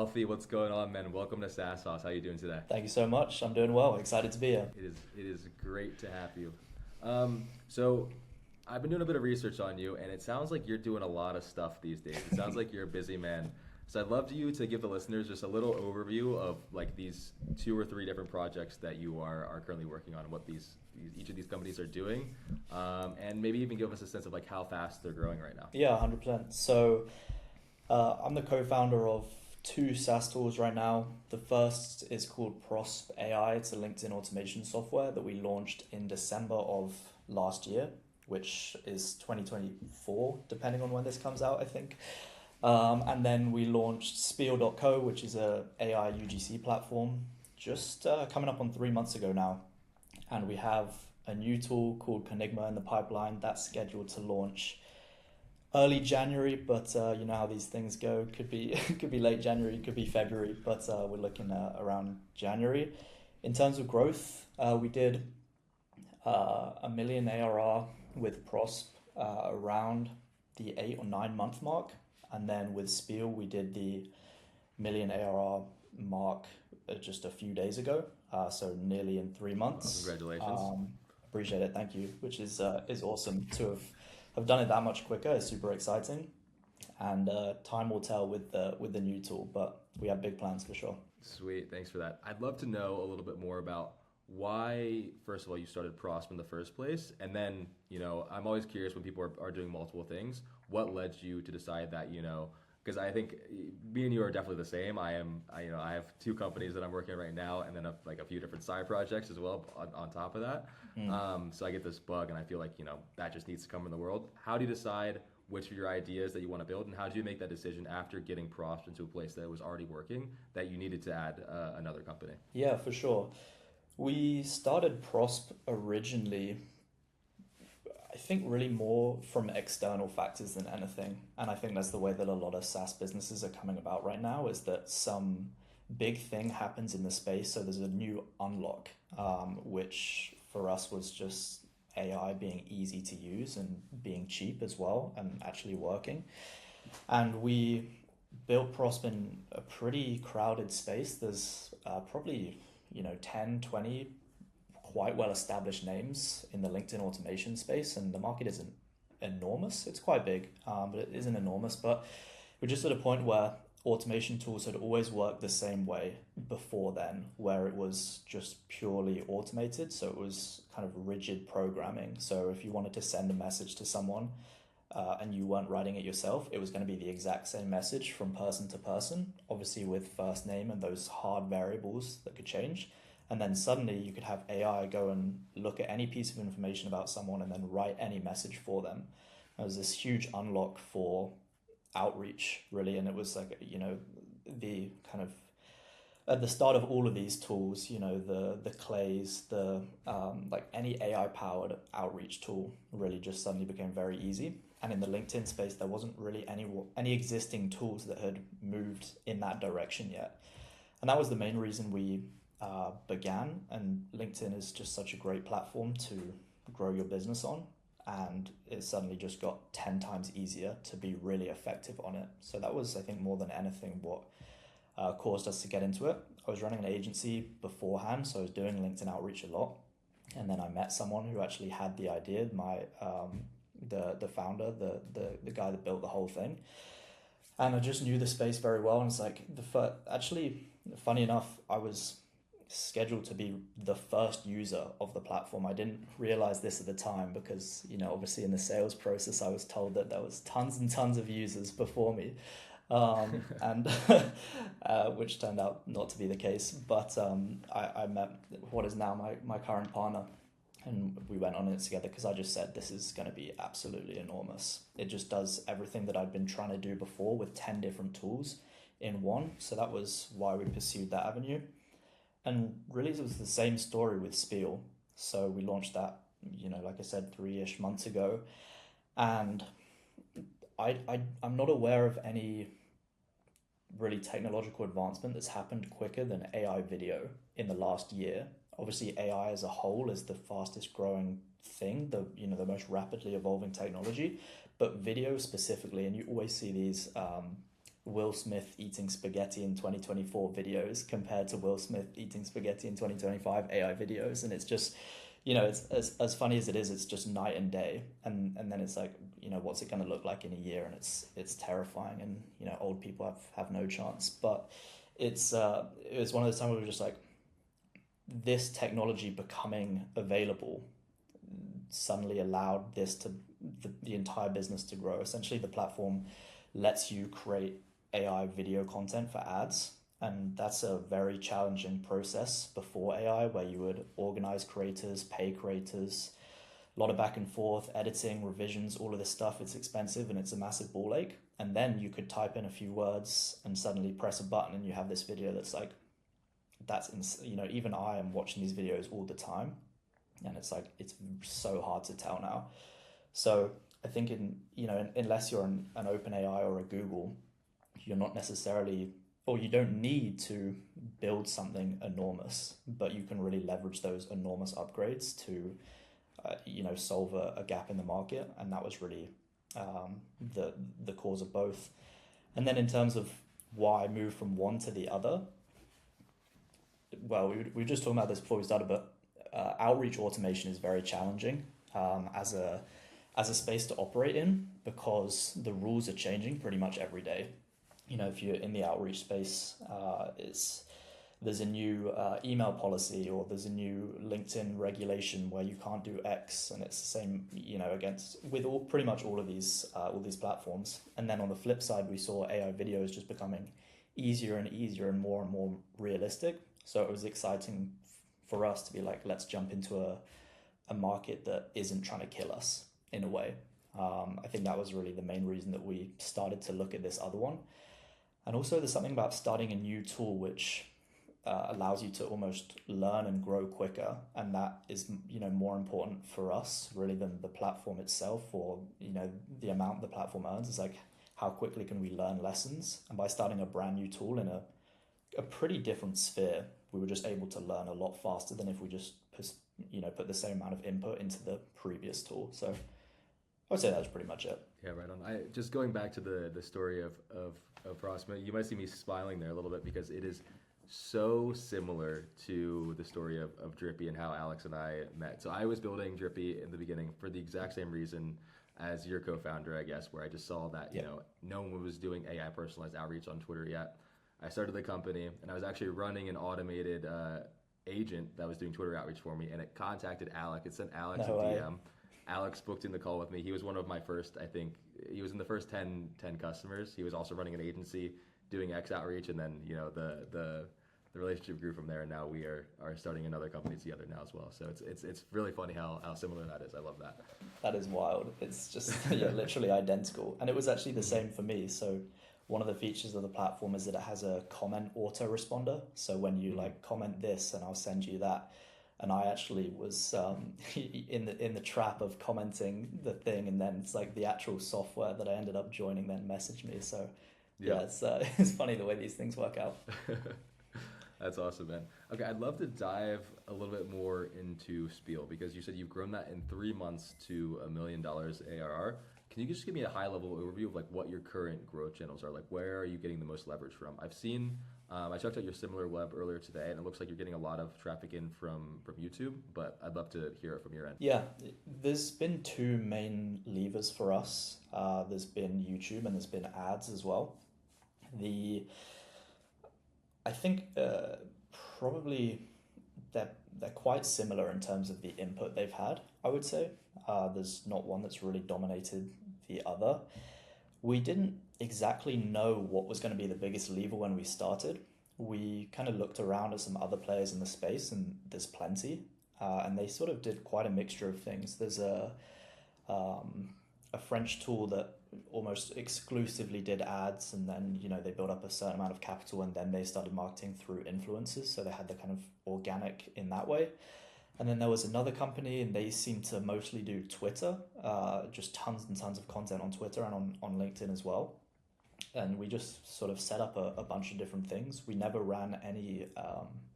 Alfie, what's going on, man? Welcome to SaaS Sauce. How you doing today? Thank you so much. I'm doing well. Excited to be here. It is great to have you. So I've been doing a bit of research on you, and it sounds like you're doing a lot of stuff these days. It sounds like you're a busy man. So I'd love you to give the listeners just a little overview of like these two or three different projects that you are currently working on, and what each of these companies are doing, and maybe even give us a sense of like how fast they're growing right now. Yeah, 100%. So I'm the co-founder of two SaaS tools right now. The first is called Prosp AI. It's a LinkedIn automation software that we launched in December of last year, which is 2024, depending on when this comes out, I think. And then we launched Spiel.co, which is a AI UGC platform, just coming up on 3 months ago now. And we have a new tool called Conigma in the pipeline that's scheduled to launch early January, but you know how these things go. Could be could be late January, could be February, but we're looking at around January. In terms of growth, we did $1 million ARR with Prosp around the 8 or 9 month mark, and then with Spiel we did the $1 million ARR mark just a few days ago, so nearly in 3 months. Congratulations. Appreciate it, thank you. Which is awesome to have done it that much quicker. It's super exciting, and time will tell with the new tool, but we have big plans for sure. Sweet, thanks for that. I'd love to know a little bit more about why, first of all, you started Prosp in the first place, and then, I'm always curious when people are doing multiple things, what led you to decide that, because I think me and you are definitely the same. I have two companies that I'm working on right now, and then a few different side projects as well on top of that. So I get this bug, and I feel like, that just needs to come in the world. How do you decide which of your ideas that you want to build, and how did you make that decision after getting Prosp into a place that was already working, that you needed to add another company? Yeah, for sure. We started Prosp originally, I think, really more from external factors than anything. And I think that's the way that a lot of SaaS businesses are coming about right now, is that some big thing happens in the space. So there's a new unlock, which for us was just AI being easy to use and being cheap as well and actually working. And we built Prosp in a pretty crowded space. There's probably 10, 20 quite well-established names in the LinkedIn automation space, and the market isn't enormous. It's quite big, but it isn't enormous. But we're just at a point where automation tools had always worked the same way before then, where it was just purely automated. So it was kind of rigid programming. So if you wanted to send a message to someone and you weren't writing it yourself, it was going to be the exact same message from person to person, obviously with first name and those hard variables that could change. And then suddenly you could have AI go and look at any piece of information about someone and then write any message for them. There was this huge unlock for outreach, really. And it was like, the kind of, at the start of all of these tools, the Clays, like any AI powered outreach tool really just suddenly became very easy. And in the LinkedIn space, there wasn't really any existing tools that had moved in that direction yet. And that was the main reason we began. And LinkedIn is just such a great platform to grow your business on. And it suddenly just got 10 times easier to be really effective on it. So that was, I think, more than anything what caused us to get into it. I was running an agency beforehand, so I was doing LinkedIn outreach a lot. And then I met someone who actually had the idea, the founder, the guy that built the whole thing. And I just knew the space very well. And it's like, actually, funny enough, I was scheduled to be the first user of the platform. I didn't realize this at the time because, obviously in the sales process, I was told that there was tons and tons of users before me, and which turned out not to be the case. But I met what is now my current partner, and we went on it together because I just said, this is going to be absolutely enormous. It just does everything that I'd been trying to do before with 10 different tools in one. So that was why we pursued that avenue. And really, it was the same story with Spiel. So we launched that, like I said, 3-ish months ago. And I'm not aware of any really technological advancement that's happened quicker than AI video in the last year. Obviously, AI as a whole is the fastest growing thing, the most rapidly evolving technology. But video specifically, and you always see these Will Smith eating spaghetti in 2024 videos compared to Will Smith eating spaghetti in 2025 AI videos. And it's just, it's as funny as it is, it's just night and day. And then it's like, what's it going to look like in a year? And it's terrifying. And, old people have no chance. But it was one of those times where we were just like, this technology becoming available suddenly allowed the entire business to grow. Essentially, the platform lets you create AI video content for ads, and that's a very challenging process before AI, where you would organize creators, pay creators, a lot of back and forth, editing, revisions, all of this stuff. It's expensive and it's a massive ball ache. And then you could type in a few words and suddenly press a button and you have this video that's like, even I am watching these videos all the time, and it's like, it's so hard to tell now. So I think unless you're an OpenAI or a Google, you're not necessarily, or you don't need to build something enormous, but you can really leverage those enormous upgrades to, solve a gap in the market. And that was really the cause of both. And then in terms of why I moved from one to the other, well, we were just talking about this before we started, but outreach automation is very challenging as a space to operate in, because the rules are changing pretty much every day. If you're in the outreach space, there's a new email policy, or there's a new LinkedIn regulation where you can't do X, and it's the same, with pretty much all these platforms. And then on the flip side, we saw AI videos just becoming easier and easier and more realistic. So it was exciting for us to be like, let's jump into a market that isn't trying to kill us in a way. I think that was really the main reason that we started to look at this other one. And also there's something about starting a new tool which allows you to almost learn and grow quicker. And that is, more important for us really than the platform itself, or, the amount the platform earns. Is like, how quickly can we learn lessons? And by starting a brand new tool in a pretty different sphere, we were just able to learn a lot faster than if we just put the same amount of input into the previous tool. So I would say that's pretty much it. Yeah, right on. Just going back to the story of Proxima, you might see me smiling there a little bit, because it is so similar to the story of Drippy and how Alex and I met. So I was building Drippy in the beginning for the exact same reason as your co-founder, I guess, where I just saw that, no one was doing AI personalized outreach on Twitter yet. I started the company, and I was actually running an automated agent that was doing Twitter outreach for me, and it contacted Alex. It sent Alex a DM. Alex booked in the call with me. He was one of my first, I think, he was in the first 10 customers. He was also running an agency doing X outreach, and then, the relationship grew from there, and now we are starting another company together now as well. So it's really funny how similar that is. I love that. That is wild. It's just literally identical. And it was actually the same for me. So one of the features of the platform is that it has a comment autoresponder. So when you comment this, and I'll send you that. And I actually was in the trap of commenting the thing, and then it's like the actual software that I ended up joining then messaged me. So it's funny the way these things work out. That's awesome, man. Okay, I'd love to dive a little bit more into Spiel, because you said you've grown that in 3 months to $1 million ARR. Can you just give me a high-level overview of like what your current growth channels are? Like, where are you getting the most leverage from? I've seen, I checked out your Similar Web earlier today, and it looks like you're getting a lot of traffic in from YouTube, but I'd love to hear it from your end. Yeah, there's been two main levers for us. There's been YouTube, and there's been ads as well. I think probably they're quite similar in terms of the input they've had, I would say. There's not one that's really dominated the other. We didn't exactly know what was going to be the biggest lever when we started. We kind of looked around at some other players in the space, and there's plenty. And they sort of did quite a mixture of things. There's a French tool that almost exclusively did ads, and then they built up a certain amount of capital, and then they started marketing through influencers, so they had the kind of organic in that way. And then there was another company, and they seemed to mostly do Twitter, just tons and tons of content on Twitter and on LinkedIn as well. And we just sort of set up a bunch of different things. We never ran any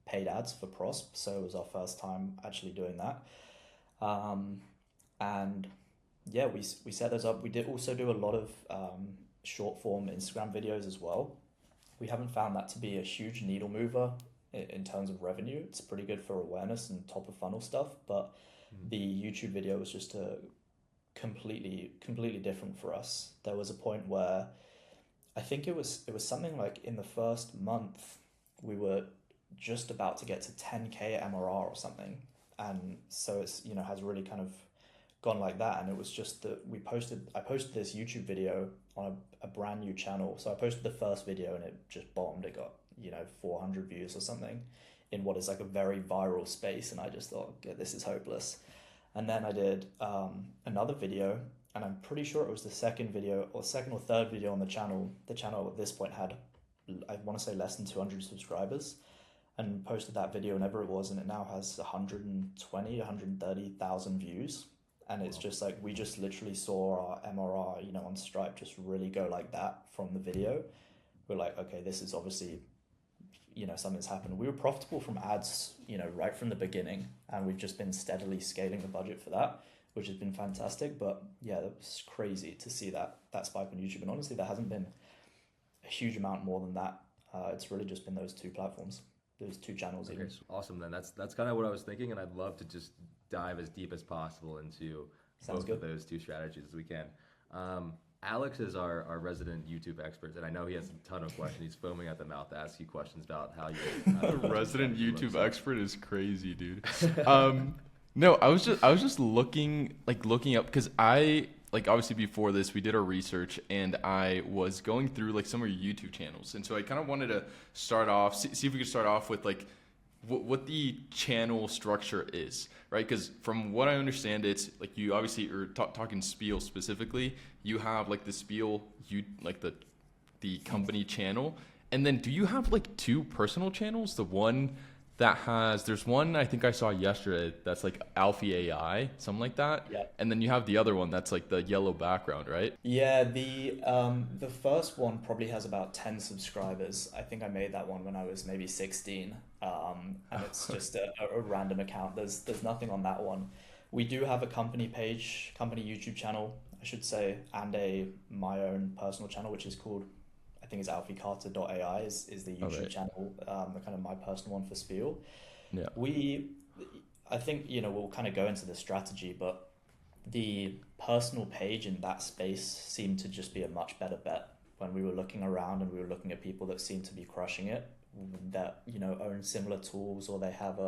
paid ads for Prosp, so it was our first time actually doing that. And yeah, we set those up. We did also do a lot of short form Instagram videos as well. We haven't found that to be a huge needle mover in terms of revenue. It's pretty good for awareness and top of funnel stuff, but the YouTube video was just a completely different for us. There was a point where I think it was something like in the first month we were just about to get to 10k MRR or something, and so it's has really kind of gone like that. And it was just that I posted this YouTube video on a brand new channel. So I posted the first video and it just bombed. It got 400 views or something in what is like a very viral space, and I just thought, okay, this is hopeless. And then I did another video, and I'm pretty sure it was the second or third video on the channel. The channel at this point had, I want to say, less than 200 subscribers, and posted that video whenever it was, and it now has 120, 130,000 views. And it's just like, we just literally saw our MRR, on Stripe just really go like that from the video. We're like, okay, this is obviously, something's happened. We were profitable from ads, right from the beginning, and we've just been steadily scaling the budget for that, which has been fantastic. But yeah, that was crazy to see that spike on YouTube. And honestly, there hasn't been a huge amount more than that. It's really just been those two platforms, those two channels. Okay, awesome. Then that's kind of what I was thinking, and I'd love to just dive as deep as possible into both of those two strategies as we can. Alex is our resident YouTube expert, and I know he has a ton of questions. He's foaming at the mouth to ask you questions about how you. Resident YouTube expert is crazy, dude. No, I was just looking up, because obviously before this we did our research, and I was going through like some of your YouTube channels, and so I kind of wanted to start off, see if we could start off with like what the channel structure is, right? Because from what I understand, it's like you obviously are talking Spiel specifically. You have like the Spiel, like the company channel, and then do you have like two personal channels? The one that there's one I think I saw yesterday that's like Alfie AI, something like that. Yeah. And then you have the other one that's like the yellow background, right? Yeah, the first one probably has about 10 subscribers. I think I made that one when I was maybe 16. And it's just a random account. There's nothing on that one. We do have a company page, company YouTube channel, I should say, and my own personal channel, which is called, I think it's alfiecarter.ai is the YouTube channel, kind of my personal one for Spiel. Yeah. I think, we'll kind of go into the strategy, but the personal page in that space seemed to just be a much better bet when we were looking around and we were looking at people that seemed to be crushing it, that, own similar tools, or they have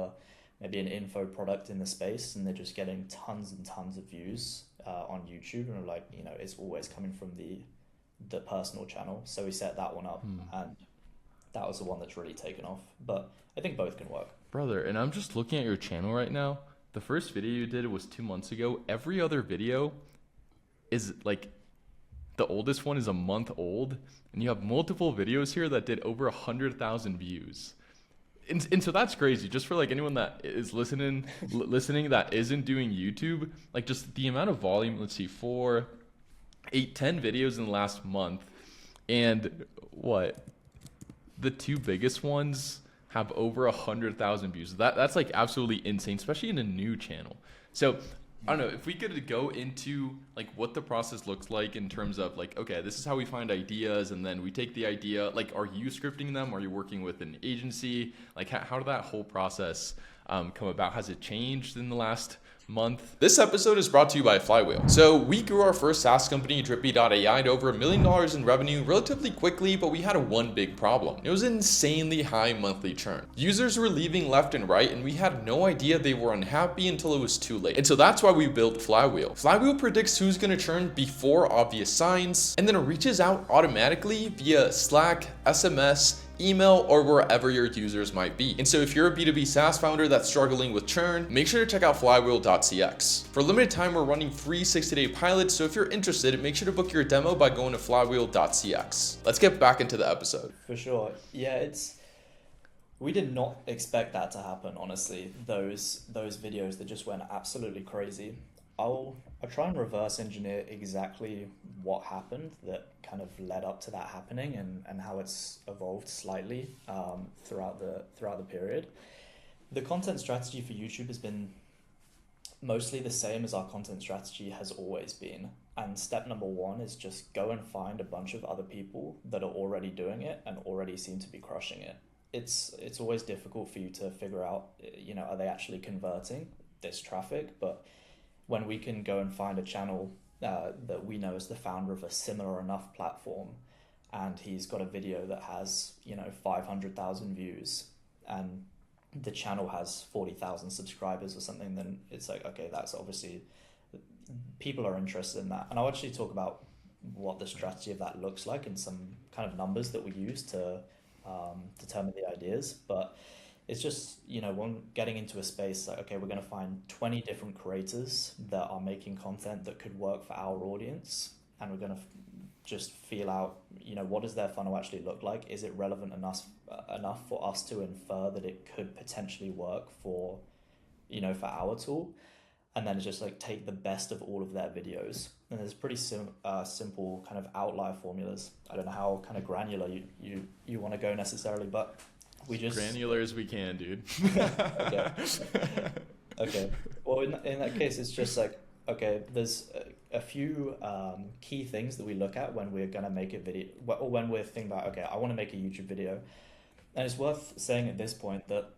maybe an info product in the space, and they're just getting tons and tons of views on YouTube, and we're like, it's always coming from the personal channel. So we set that one up, and that was the one that's really taken off. But I think both can work. Brother, and I'm just looking at your channel right now. The first video you did was 2 months ago. Every other video is like, the oldest one is a month old, and you have multiple videos here that did over 100,000 views. And so that's crazy. Just for like anyone that is listening that isn't doing YouTube, like just the amount of volume. Let's see, 4, 8, 10 videos in the last month, and the two biggest ones have over 100,000 views. That's like absolutely insane, especially in a new channel. So I don't know if we could go into like what the process looks like in terms of like, okay, this is how we find ideas, and then we take the idea, like, are you scripting them? Are you working with an agency? Like, how did that whole process come about? Has it changed in the last month? This episode is brought to you by Flywheel. So we grew our first SaaS company, deeeeep.ai, to over $1 million in revenue relatively quickly, but we had one big problem. It was an insanely high monthly churn. Users were leaving left and right, and we had no idea they were unhappy until it was too late. And so that's why we built Flywheel. Flywheel predicts who's going to churn before obvious signs, and then it reaches out automatically via Slack, SMS, email, or wherever your users might be. And so if you're a B2B SaaS founder that's struggling with churn, make sure to check out flywheel.cx. For a limited time, we're running free 60-day pilots, so if you're interested, make sure to book your demo by going to flywheel.cx. Let's get back into the episode. For sure. Yeah, we did not expect that to happen, honestly. Those videos that just went absolutely crazy. I'll try and reverse engineer exactly what happened that kind of led up to that happening, and how it's evolved slightly throughout the period. The content strategy for YouTube has been mostly the same as our content strategy has always been. And step number one is just go and find a bunch of other people that are already doing it and already seem to be crushing it. It's always difficult for you to figure out, are they actually converting this traffic? But when we can go and find a channel that we know is the founder of a similar enough platform, and he's got a video that has 500,000 views, and the channel has 40,000 subscribers or something, then it's like, okay, that's obviously, people are interested in that. And I'll actually talk about what the strategy of that looks like and some kind of numbers that we use to determine the ideas. But it's just, when getting into a space like, okay, we're going to find 20 different creators that are making content that could work for our audience, and we're going to just feel out, what does their funnel actually look like? Is it relevant enough for us to infer that it could potentially work for our tool? And then it's just like take the best of all of their videos. And there's pretty simple kind of outlier formulas. I don't know how kind of granular you want to go necessarily, but we just... Granular as we can, dude. Okay. Well, in that case, it's just like, okay, there's a few key things that we look at when we're going to make a video, or when we're thinking about, okay, I want to make a YouTube video. And it's worth saying at this point that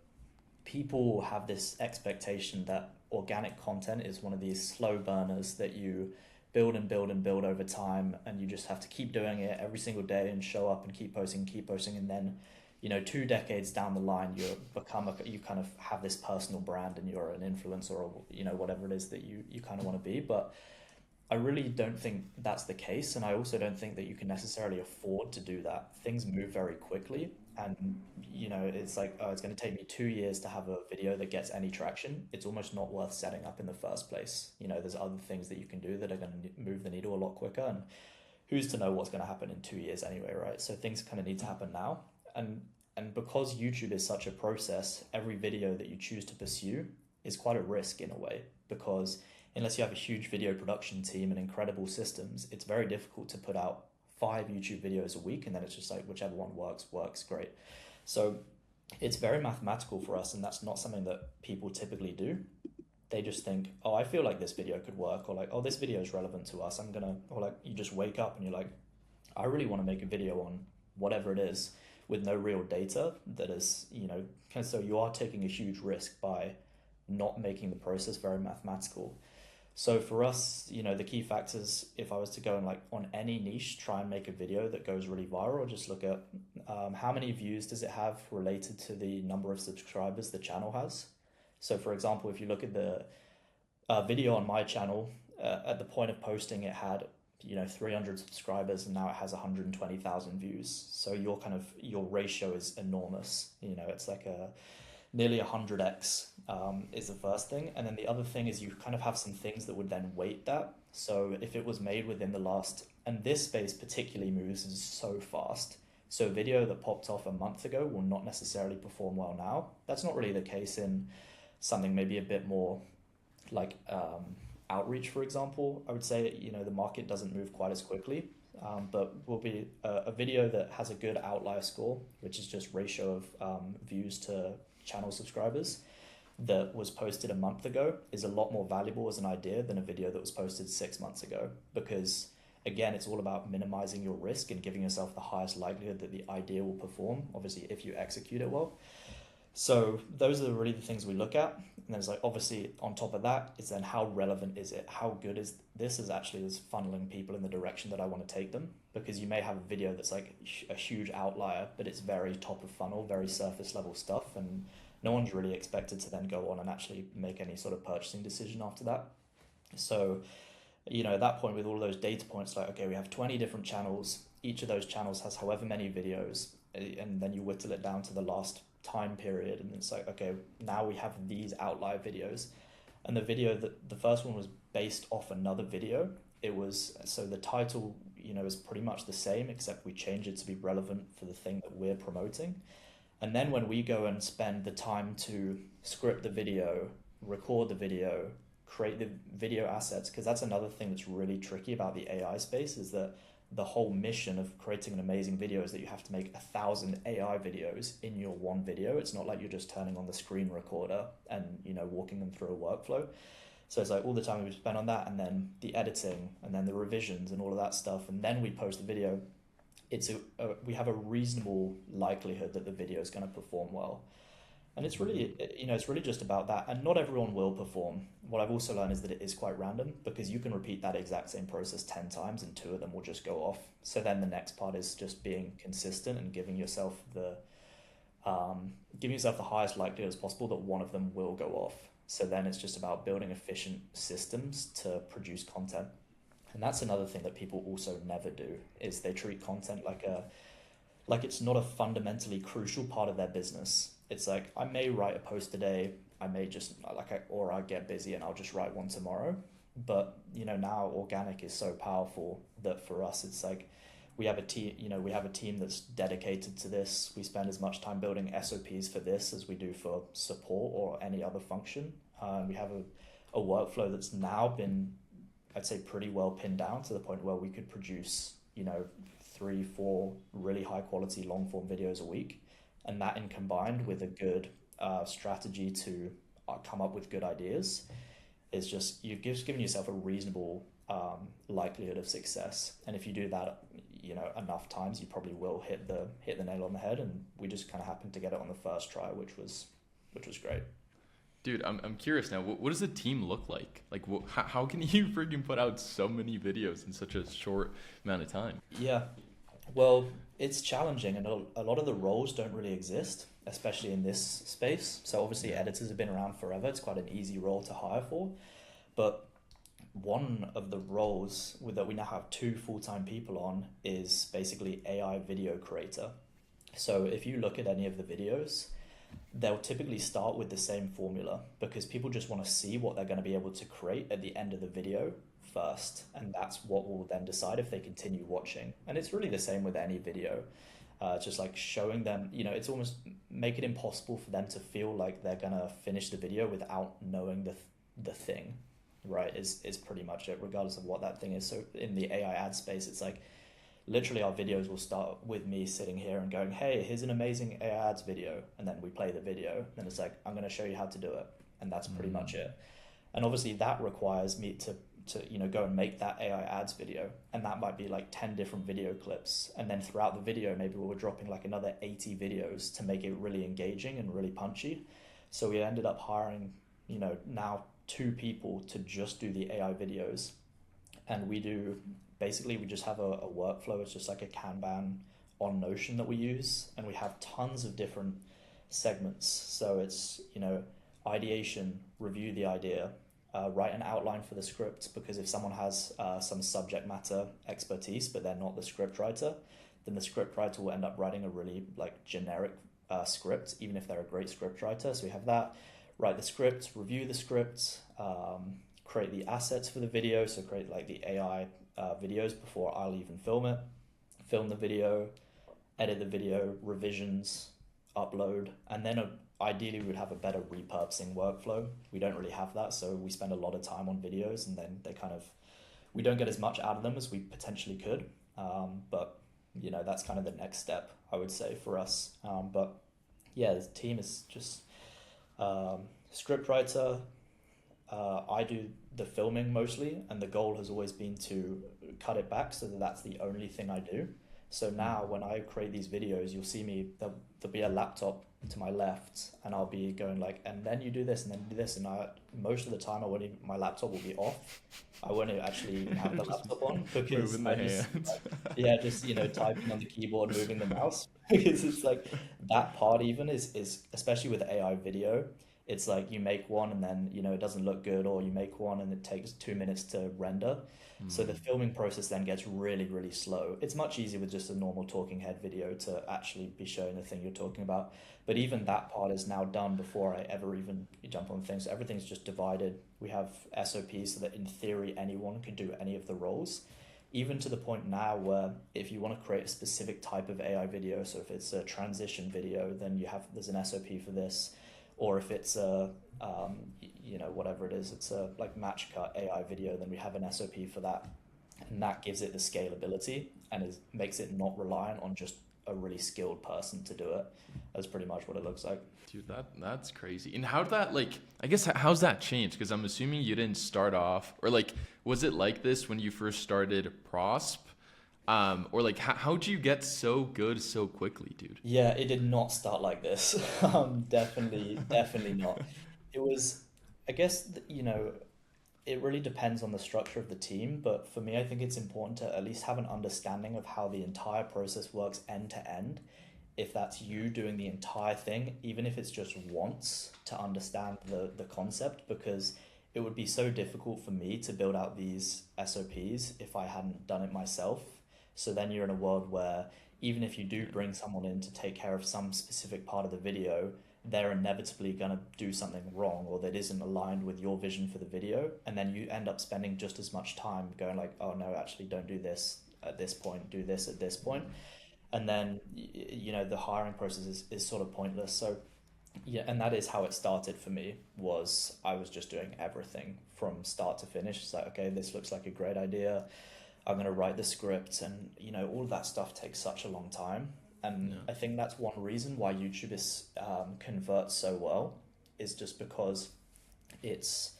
people have this expectation that organic content is one of these slow burners that you build and build and build over time, and you just have to keep doing it every single day and show up and keep posting, and then 2 decades down the line you kind of have this personal brand and you're an influencer, or whatever it is that you kind of want to be. But I really don't think that's the case, and I also don't think that you can necessarily afford to do that. Things move very quickly, and it's like, oh, it's going to take me 2 years to have a video that gets any traction. It's almost not worth setting up in the first place. There's other things that you can do that are going to move the needle a lot quicker, and who's to know what's going to happen in 2 years anyway, right? So things kind of need to happen now. And because YouTube is such a process, every video that you choose to pursue is quite a risk in a way, because unless you have a huge video production team and incredible systems, it's very difficult to put out 5 YouTube videos a week, and then it's just like whichever one works great. So it's very mathematical for us, and that's not something that people typically do. They just think, oh, I feel like this video could work, or like, oh, this video is relevant to us. Or like you just wake up and you're like, I really want to make a video on whatever it is, with no real data that is, so you are taking a huge risk by not making the process very mathematical. So for us, the key factors, if I was to go and like on any niche, try and make a video that goes really viral, just look at how many views does it have related to the number of subscribers the channel has. So for example, if you look at the video on my channel, at the point of posting, it had 300 subscribers, and now it has 120,000 views. So your ratio is enormous. It's like nearly 100x is the first thing. And then the other thing is you kind of have some things that would then weight that. So if it was made within the last, and this space particularly moves so fast. So a video that popped off a month ago will not necessarily perform well now. That's not really the case in something maybe a bit more like outreach, for example. I would say, the market doesn't move quite as quickly, but will be a video that has a good outlier score, which is just ratio of views to channel subscribers, that was posted a month ago is a lot more valuable as an idea than a video that was posted 6 months ago. Because again, it's all about minimizing your risk and giving yourself the highest likelihood that the idea will perform, obviously, if you execute it well. So those are really the things we look at. And then it's like, obviously on top of that, it's then how relevant is it? How good is this as actually as funneling people in the direction that I want to take them? Because you may have a video that's like a huge outlier, but it's very top of funnel, very surface level stuff. And no one's really expected to then go on and actually make any sort of purchasing decision after that. So, at that point with all those data points, like, okay, we have 20 different channels. Each of those channels has however many videos. And then you whittle it down to the last time period, and it's like, okay, now we have these outlier videos. And the video that the first one was based off another video. So the title is pretty much the same, except we change it to be relevant for the thing that we're promoting. And then when we go and spend the time to script the video, record the video, create the video assets, because that's another thing that's really tricky about the AI space, is that the whole mission of creating an amazing video is that you have to make 1,000 AI videos in your one video. It's not like you're just turning on the screen recorder and walking them through a workflow. So it's like all the time we spend on that, and then the editing, and then the revisions, and all of that stuff, and then we post the video. We have a reasonable likelihood that the video is going to perform well. And it's really, it's really just about that. And not everyone will perform. What I've also learned is that it is quite random, because you can repeat that exact same process 10 times and 2 of them will just go off. So then the next part is just being consistent and giving yourself the highest likelihood as possible that one of them will go off. So then it's just about building efficient systems to produce content. And that's another thing that people also never do, is they treat content like it's not a fundamentally crucial part of their business. It's like, I may write a post today, I may just or I get busy and I'll just write one tomorrow. But now organic is so powerful that for us it's like we have a team that's dedicated to this. We spend as much time building SOPs for this as we do for support or any other function. We have a workflow that's now been, I'd say, pretty well pinned down to the point where we could produce 3-4 really high quality long form videos a week. And that, in combined with a good strategy to come up with good ideas, is just you've given yourself a reasonable likelihood of success. And if you do that enough times, you probably will hit the nail on the head. And we just kind of happened to get it on the first try, which was great. Dude, I'm curious now. What does the team look like? Like, how can you freaking put out so many videos in such a short amount of time? Yeah, well, it's challenging, and a lot of the roles don't really exist, especially in this space. So obviously editors have been around forever. It's quite an easy role to hire for. But one of the roles that we now have 2 full-time people on is basically AI video creator. So if you look at any of the videos, they'll typically start with the same formula, because people just want to see what they're going to be able to create at the end of the video first, and that's what will then decide if they continue watching. And it's really the same with any video, just like showing them, it's almost make it impossible for them to feel like they're gonna finish the video without knowing the thing, right, is pretty much it, regardless of what that thing is. So in the AI ad space, it's like literally our videos will start with me sitting here and going, hey, here's an amazing AI ads video, and then we play the video, and it's like, I'm going to show you how to do it, and that's pretty much it. And obviously that requires me to go and make that AI ads video, and that might be like 10 different video clips, and then throughout the video maybe we're dropping like another 80 videos to make it really engaging and really punchy. So we ended up hiring now 2 people to just do the AI videos, and we just have a workflow. It's just like a Kanban on Notion that we use, and we have tons of different segments. So it's ideation, review the idea, write an outline for the script, because if someone has some subject matter expertise but they're not the script writer, then the script writer will end up writing a really like generic script, even if they're a great script writer. So we have that, write the script, review the script, create the assets for the video, so create like the AI videos before I'll even film it, film the video, edit the video, revisions, upload, and then ideally we would have a better repurposing workflow. We don't really have that, so we spend a lot of time on videos, and then we don't get as much out of them as we potentially could, but that's kind of the next step, I would say, for us. But yeah, the team is just script writer. I do the filming mostly, and the goal has always been to cut it back so that that's the only thing I do. So now when I create these videos, you'll see me, there'll be a laptop to my left, and I'll be going like, and then you do this, and then you do this, and most of the time my laptop will be off. I won't actually have the laptop on, because just typing on the keyboard, moving the mouse, because it's like that part even is especially with AI video. It's like you make one and then it doesn't look good, or you make one and it takes 2 minutes to render. So the filming process then gets really, really slow. It's much easier with just a normal talking head video to actually be showing the thing you're talking about. But even that part is now done before I ever even jump on things. So everything's just divided. We have SOPs so that in theory anyone can do any of the roles, even to the point now where if you want to create a specific type of AI video, so if it's a transition video, then there's an SOP for this. Or if it's a, whatever it is, it's a like match cut AI video, then we have an SOP for that. And that gives it the scalability and makes it not reliant on just a really skilled person to do it. That's pretty much what it looks like. Dude, that's crazy. And how did that, like, I guess, how's that changed? Because I'm assuming you didn't start off, or like, was it like this when you first started Prosp? Or like, how'd you get so good so quickly, dude? Yeah, it did not start like this. Definitely not. It was, I guess, it really depends on the structure of the team, but for me, I think it's important to at least have an understanding of how the entire process works end to end. If that's you doing the entire thing, even if it's just once, to understand the concept, because it would be so difficult for me to build out these SOPs if I hadn't done it myself. So then you're in a world where even if you do bring someone in to take care of some specific part of the video, they're inevitably going to do something wrong or that isn't aligned with your vision for the video. And then you end up spending just as much time going like, oh no, actually don't do this at this point, do this at this point. And then, the hiring process is sort of pointless. So yeah, and that is how it started for me, was I was just doing everything from start to finish. It's like, okay, this looks like a great idea. I'm going to write the script, and all of that stuff takes such a long time. And Yeah. I think that's one reason why YouTube is converts so well, is just because it's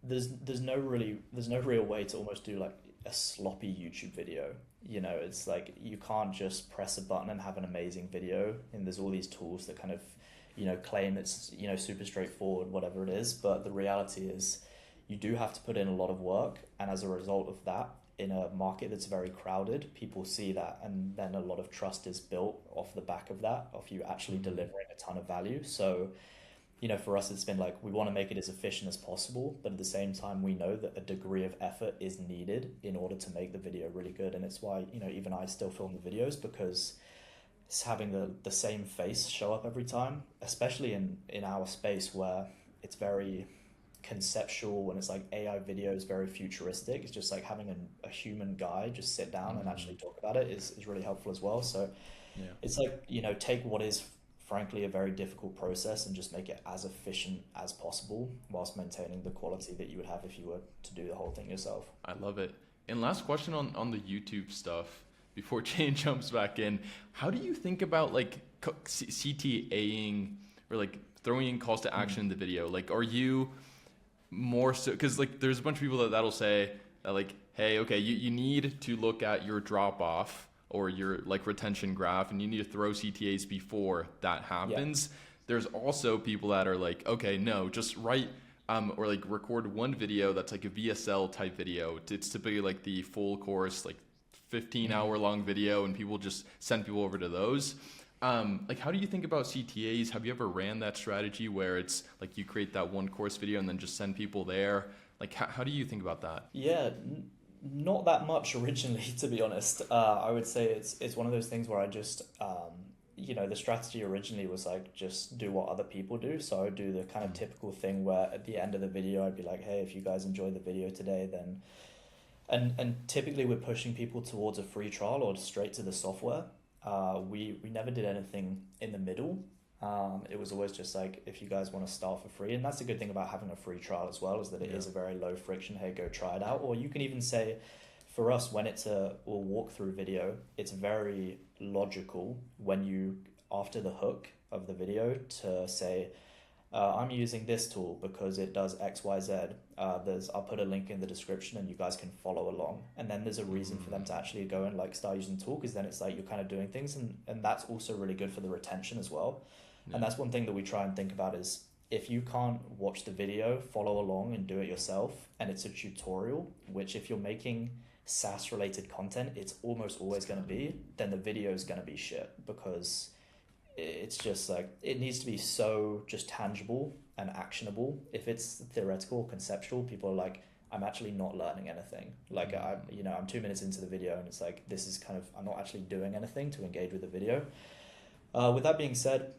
there's no real way to almost do like a sloppy YouTube video. It's like you can't just press a button and have an amazing video, and there's all these tools that kind of claim it's super straightforward, whatever it is, but the reality is you do have to put in a lot of work, and as a result of that, in a market that's very crowded, people see that, and then a lot of trust is built off the back of that, of you actually delivering a ton of value. So for us, it's been like, we want to make it as efficient as possible, but at the same time, we know that a degree of effort is needed in order to make the video really good. And it's why, even I still film the videos, because it's having the same face show up every time, especially in our space where it's very conceptual, and it's like AI video is very futuristic. It's just like having a human guy just sit down and actually talk about it is really helpful as well. So Yeah. it's like, take what is frankly a very difficult process and just make it as efficient as possible whilst maintaining the quality that you would have if you were to do the whole thing yourself. I love it. And last question on the YouTube stuff before Jane jumps back in. How do you think about like CTAing or like throwing in calls to action in the video? Like, are you more so, because like there's a bunch of people that'll say that like, hey, okay, you need to look at your drop off or your like retention graph, and you need to throw CTAs before that happens. Yeah. There's also people that are like, okay, no, just write or like record one video that's like a VSL type video. It's typically like the full course, like 15-hour long video, and people just send people over to those. Like, how do you think about CTAs? Have you ever ran that strategy where it's like you create that one course video and then just send people there? Like, how do you think about that? Yeah, not that much originally, to be honest. I would say it's one of those things where I just, the strategy originally was like, just do what other people do. So I would do the kind of typical thing where at the end of the video, I'd be like, hey, if you guys enjoyed the video today, then... And typically we're pushing people towards a free trial or straight to the software. We never did anything in the middle. It was always just like, if you guys want to start for free, and that's the good thing about having a free trial as well, is that it is a very low friction, hey, go try it out. Or you can even say, for us, when it's a walkthrough video, it's very logical when you, after the hook of the video, to say, I'm using this tool because it does X, Y, Z. I'll put a link in the description and you guys can follow along. And then there's a reason for them to actually go and like start using the tool, because then it's like you're kind of doing things, and that's also really good for the retention as well. Yeah. And that's one thing that we try and think about is, if you can't watch the video, follow along and do it yourself, and it's a tutorial, which if you're making SaaS related content, it's almost always going to be, then the video is going to be shit, because it's just like, it needs to be so just tangible and actionable. If it's theoretical or conceptual, people are like, I'm actually not learning anything. Like I'm 2 minutes into the video and it's like, this is kind of, I'm not actually doing anything to engage with the video. With that being said,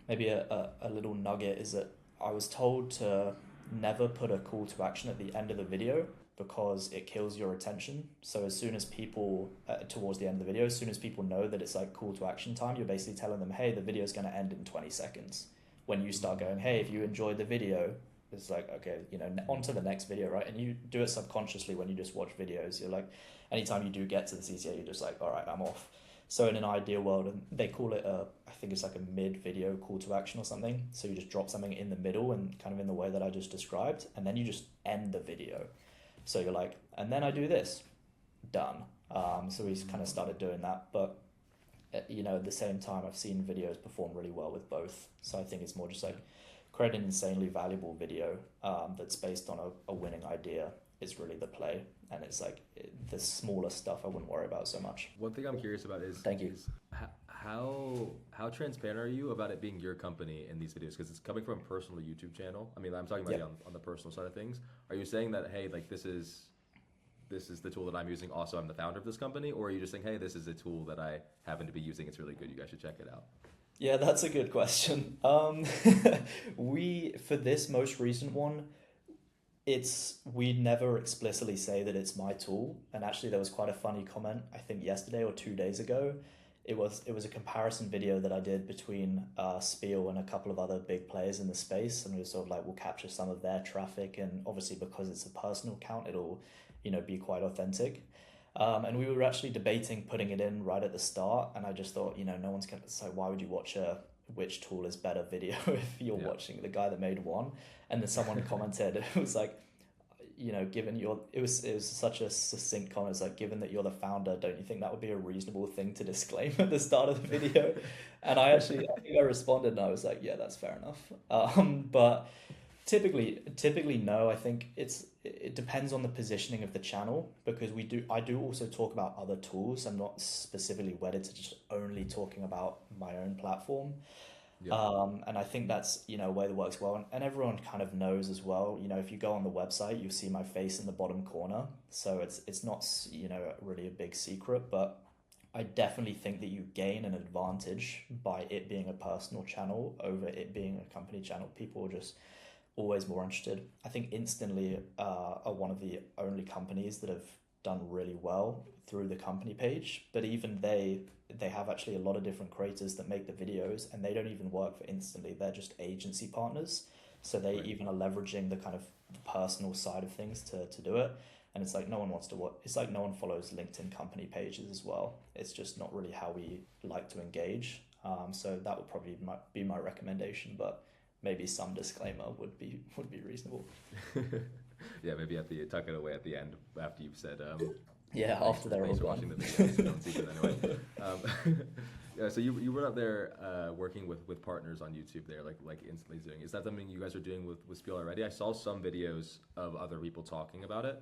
maybe a little nugget is that I was told to never put a call to action at the end of the video, because it kills your attention. So as soon as people, towards the end of the video, as soon as people know that it's like call to action time, you're basically telling them, hey, the video is going to end in 20 seconds. When you start going, hey, if you enjoyed the video, it's like, okay, on to the next video, right? And you do it subconsciously when you just watch videos. You're like, anytime you do get to the CTA, you're just like, all right, I'm off. So in an ideal world, and they call it I think it's like a mid-video call to action or something. So you just drop something in the middle and kind of in the way that I just described, and then you just end the video. So you're like, and then I do this, done. So we kind of started doing that, but at the same time, I've seen videos perform really well with both. So I think it's more just like create an insanely valuable video that's based on a winning idea is really the play. And it's like the smaller stuff I wouldn't worry about so much. One thing I'm curious about is, Thank you. is how transparent are you about it being your company in these videos? Because it's coming from a personal YouTube channel. I mean, I'm talking about Yep. on the personal side of things. Are you saying that, hey, like this is the tool that I'm using, also I'm the founder of this company? Or are you just saying, hey, this is a tool that I happen to be using, it's really good, you guys should check it out? Yeah, that's a good question. For this most recent one, we never explicitly say that it's my tool. And actually there was quite a funny comment, I think yesterday or 2 days ago. It was a comparison video that I did between Spiel and a couple of other big players in the space, and we were sort of like, we'll capture some of their traffic, and obviously because it's a personal account, it'll be quite authentic. And we were actually debating putting it in right at the start, and I just thought, no one's gonna. So why would you watch which tool is better video if you're watching the guy that made one? And then someone commented, it was like, given it was such a succinct comment. It's like, given that you're the founder, don't you think that would be a reasonable thing to disclaim at the start of the video? And I think I responded, and I was like, yeah, that's fair enough. But typically no. I think it depends on the positioning of the channel, because I do also talk about other tools. I'm not specifically wedded to just only talking about my own platform. Yeah. And I think that's a way that works well, and everyone kind of knows as well. If you go on the website, you see my face in the bottom corner, so it's not really a big secret. But I definitely think that you gain an advantage by it being a personal channel over it being a company channel. People are just always more interested. I think Instantly are one of the only companies that have done really well through the company page, but even they have actually a lot of different creators that make the videos, and they don't even work for Instantly. They're just agency partners, so they even are leveraging the kind of personal side of things to do it. And it's like no one wants to work. It's like no one follows LinkedIn company pages as well. It's just not really how we like to engage. So that would probably be my recommendation, but maybe some disclaimer would be reasonable. Yeah, maybe tuck it away at the end after you've said. Yeah, after they're all thanks for done. watching the video. So don't see it anyway. Yeah, so you were out there working with partners on YouTube there, like Instantly's doing. Is that something you guys are doing with Spiel already? I saw some videos of other people talking about it.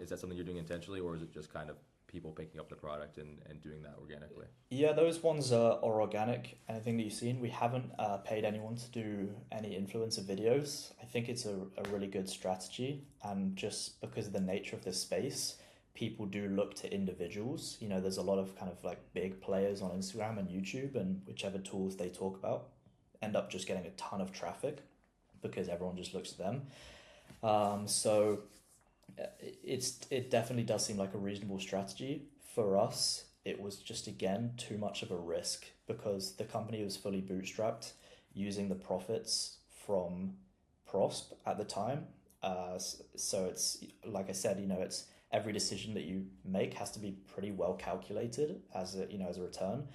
Is that something you're doing intentionally, or is it just kind of people picking up the product and doing that organically? Yeah, those ones are organic. Anything that you've seen, we haven't paid anyone to do any influencer videos. I think it's a really good strategy, and just because of the nature of this space, people do look to individuals. There's a lot of kind of like big players on Instagram and YouTube, and whichever tools they talk about end up just getting a ton of traffic because everyone just looks to them. So it definitely does seem like a reasonable strategy. For us, it was just, again, too much of a risk because the company was fully bootstrapped using the profits from Prosp at the time. So it's, like I said, it's every decision that you make has to be pretty well calculated as a return.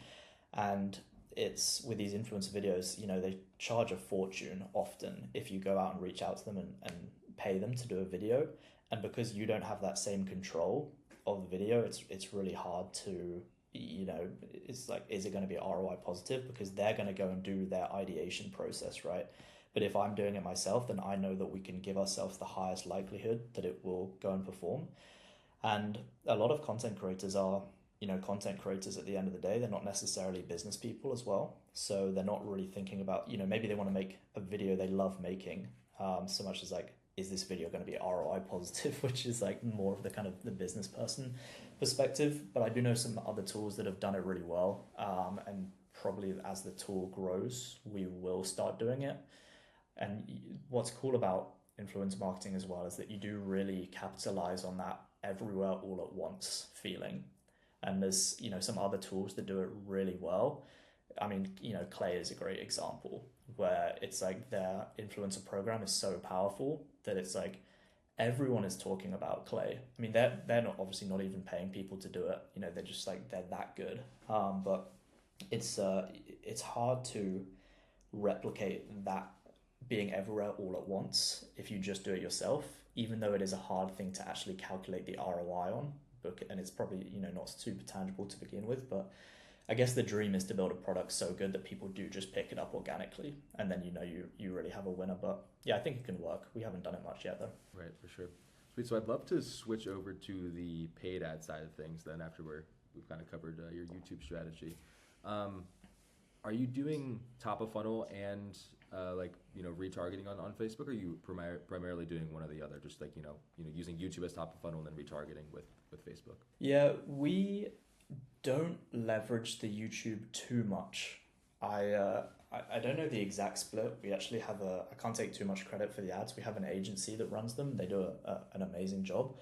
And it's with these influencer videos, they charge a fortune often if you go out and reach out to them and pay them to do a video. And because you don't have that same control of the video, it's really hard to, it's like, is it going to be ROI positive? Because they're going to go and do their ideation process, right? But if I'm doing it myself, then I know that we can give ourselves the highest likelihood that it will go and perform. And a lot of content creators are, content creators at the end of the day. They're not necessarily business people as well. So they're not really thinking about, maybe they want to make a video they love making, so much as like, is this video going to be ROI positive, which is like more of the kind of the business person perspective. But I do know some other tools that have done it really well. And probably as the tool grows, we will start doing it. And what's cool about influencer marketing as well is that you do really capitalize on that everywhere all at once feeling. And there's, some other tools that do it really well. I mean, Clay is a great example where it's like their influencer program is so powerful that it's like everyone is talking about Clay. I mean, they're not obviously not even paying people to do it. You know, they're just like they're that good. But it's hard to replicate that being everywhere all at once if you just do it yourself. Even though it is a hard thing to actually calculate the ROI on, and it's probably not super tangible to begin with, but I guess the dream is to build a product so good that people do just pick it up organically, and then you really have a winner. But yeah, I think it can work. We haven't done it much yet though. Right, for sure. Sweet. So I'd love to switch over to the paid ad side of things then after we've kind of covered your YouTube strategy. Are you doing top of funnel and retargeting on Facebook, or are you primarily doing one or the other, just like using YouTube as top of funnel and then retargeting with Facebook? Yeah, we don't leverage the YouTube too much. I don't know the exact split. We actually have I can't take too much credit for the ads. We have an agency that runs them. They do an amazing job.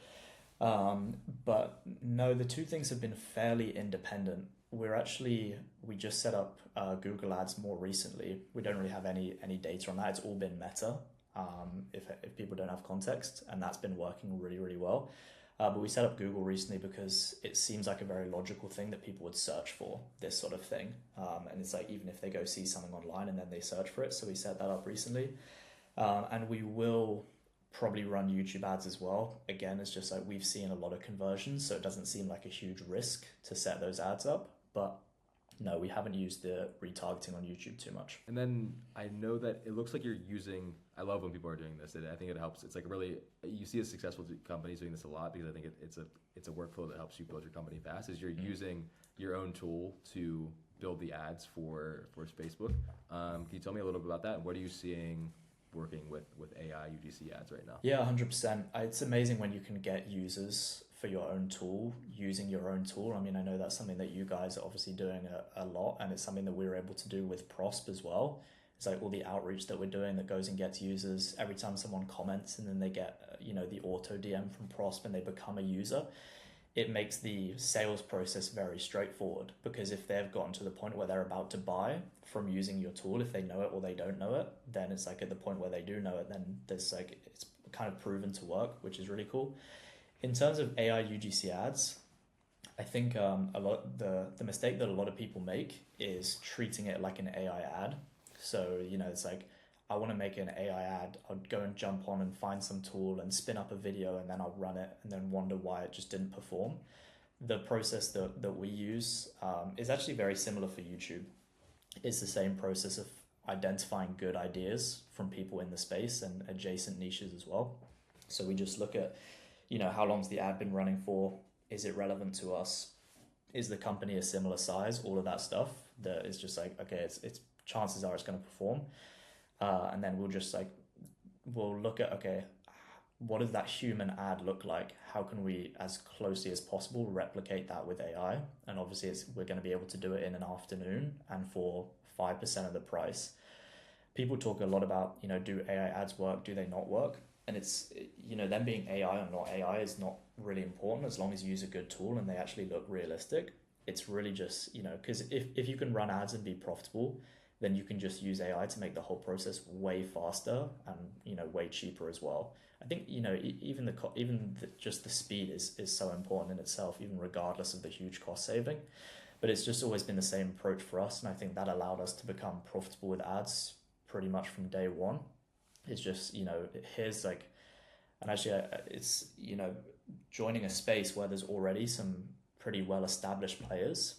But no, the two things have been fairly independent. We just set up Google Ads more recently. We don't really have any data on that. It's all been Meta, if people don't have context, and that's been working really, really well. But we set up Google recently because it seems like a very logical thing that people would search for, this sort of thing. And it's like, even if they go see something online and then they search for it. So we set that up recently. And we will probably run YouTube ads as well. Again, it's just like we've seen a lot of conversions, so it doesn't seem like a huge risk to set those ads up. But no, we haven't used the retargeting on YouTube too much. And then I know that it looks like you're using, I love when people are doing this. I think it helps. It's like really, you see a successful companies doing this a lot because I think it's a workflow that helps you build your company fast, is you're using your own tool to build the ads for Facebook. Can you tell me a little bit about that? What are you seeing working with AI UGC ads right now? Yeah, 100%. It's amazing when you can get users for your own tool, using your own tool. I mean, I know that's something that you guys are obviously doing a lot, and it's something that we were able to do with Prosp as well. It's like all the outreach that we're doing that goes and gets users. Every time someone comments and then they get, the auto DM from Prosp and they become a user, it makes the sales process very straightforward, because if they've gotten to the point where they're about to buy from using your tool, if they know it or they don't know it, then it's like at the point where they do know it, then there's like, it's kind of proven to work, which is really cool. In terms of AI UGC ads, I think the mistake that a lot of people make is treating it like an AI ad. So, it's like, I want to make an AI ad. I'll go and jump on and find some tool and spin up a video, and then I'll run it and then wonder why it just didn't perform. The process that we use is actually very similar for YouTube. It's the same process of identifying good ideas from people in the space and adjacent niches as well. So we just look at, how long's the ad been running for? Is it relevant to us? Is the company a similar size? All of that stuff that is just like, okay, it's chances are it's going to perform. And then we'll look at, okay, what does that human ad look like? How can we, as closely as possible, replicate that with AI? And obviously we're going to be able to do it in an afternoon and for 5% of the price. People talk a lot about, do AI ads work? Do they not work? And it's, them being AI or not AI is not really important as long as you use a good tool and they actually look realistic. It's really just, because if you can run ads and be profitable, then you can just use AI to make the whole process way faster and, way cheaper as well. I think, just the speed is so important in itself, even regardless of the huge cost saving. But it's just always been the same approach for us. And I think that allowed us to become profitable with ads pretty much from day one. It's just, here's like, and actually it's, joining a space where there's already some pretty well-established players.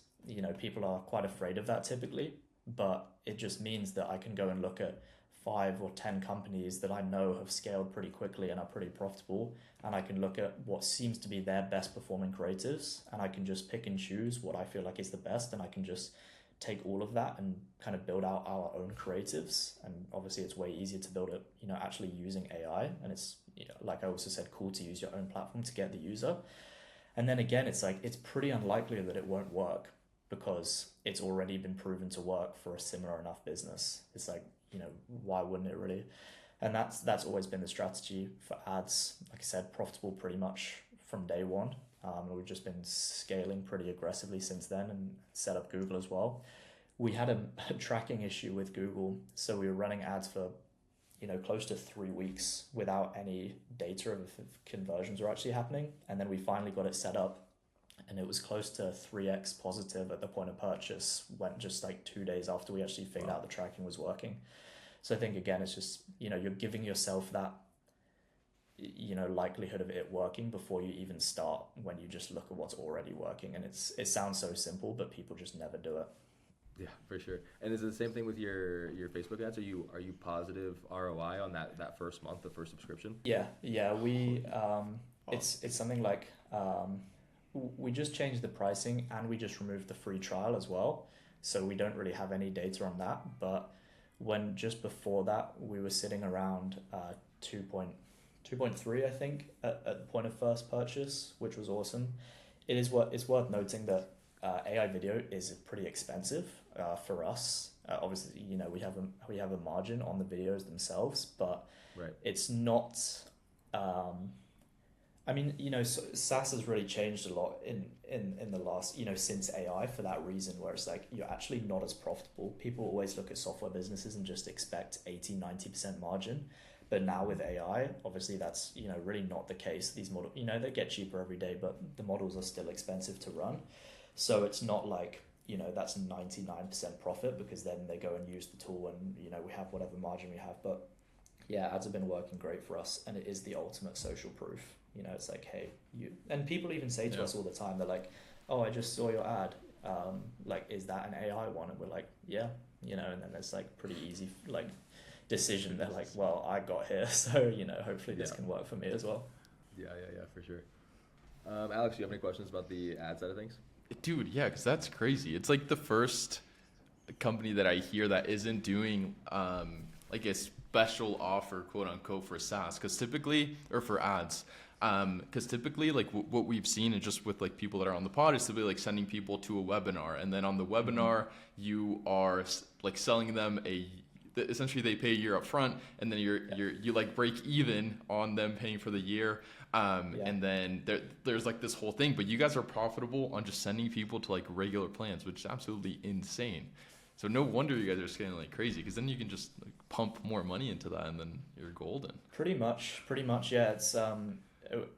People are quite afraid of that typically, but it just means that I can go and look at 5 or 10 companies that I know have scaled pretty quickly and are pretty profitable, and I can look at what seems to be their best performing creatives, and I can just pick and choose what I feel like is the best, and I can just take all of that and kind of build out our own creatives. And obviously it's way easier to build it, actually using AI, and it's, like I also said, cool to use your own platform to get the user. And then again, it's like, it's pretty unlikely that it won't work because it's already been proven to work for a similar enough business. It's like, why wouldn't it really? And that's always been the strategy for ads. Like I said, profitable pretty much from day one. We've just been scaling pretty aggressively since then and set up Google as well. We had a tracking issue with Google. So we were running ads for, close to 3 weeks without any data of if conversions were actually happening. And then we finally got it set up, and it was close to 3x positive at the point of purchase, went just like 2 days after we actually figured out the tracking was working. So I think, again, it's just, you're giving yourself that, likelihood of it working before you even start, when you just look at what's already working. And it sounds so simple, but people just never do it. Yeah, for sure. And is it the same thing with your Facebook ads? Are you positive ROI on that first month, the first subscription? Yeah. We it's something like we just changed the pricing, and we just removed the free trial as well. So we don't really have any data on that. But when just before that, we were sitting around 2.3, I think, at the point of first purchase, which was awesome. It's worth noting that AI video is pretty expensive for us. Obviously, we have a margin on the videos themselves, but right. It's not. SaaS has really changed a lot in the last, since AI, for that reason, where it's like you're actually not as profitable. People always look at software businesses and just expect 80-90% margin. But now with AI, obviously that's, really not the case. These models, they get cheaper every day, but the models are still expensive to run. So it's not like, that's 99% profit, because then they go and use the tool and, we have whatever margin we have. But yeah, ads have been working great for us, and it is the ultimate social proof. It's like, hey, and people even say to us all the time, they're like, oh, I just saw your ad. Is that an AI one? And we're like, yeah, and then it's like pretty easy, decision. They're like, well, I got here, so hopefully this can work for me as well. Yeah, for sure. Alex, do you have any questions about the ad side of things? Dude, yeah, because that's crazy. It's like the first company that I hear that isn't doing like a special offer, quote unquote, for SaaS, because typically, or for ads, because typically, like what we've seen, and just with like people that are on the pod, is typically like sending people to a webinar, and then on the webinar you are like selling them essentially they pay a year up front, and then you like break even on them paying for the year. And then there's like this whole thing, but you guys are profitable on just sending people to like regular plans, which is absolutely insane. So no wonder you guys are scaling like crazy, because then you can just like pump more money into that, and then you're golden. Pretty much, yeah. It's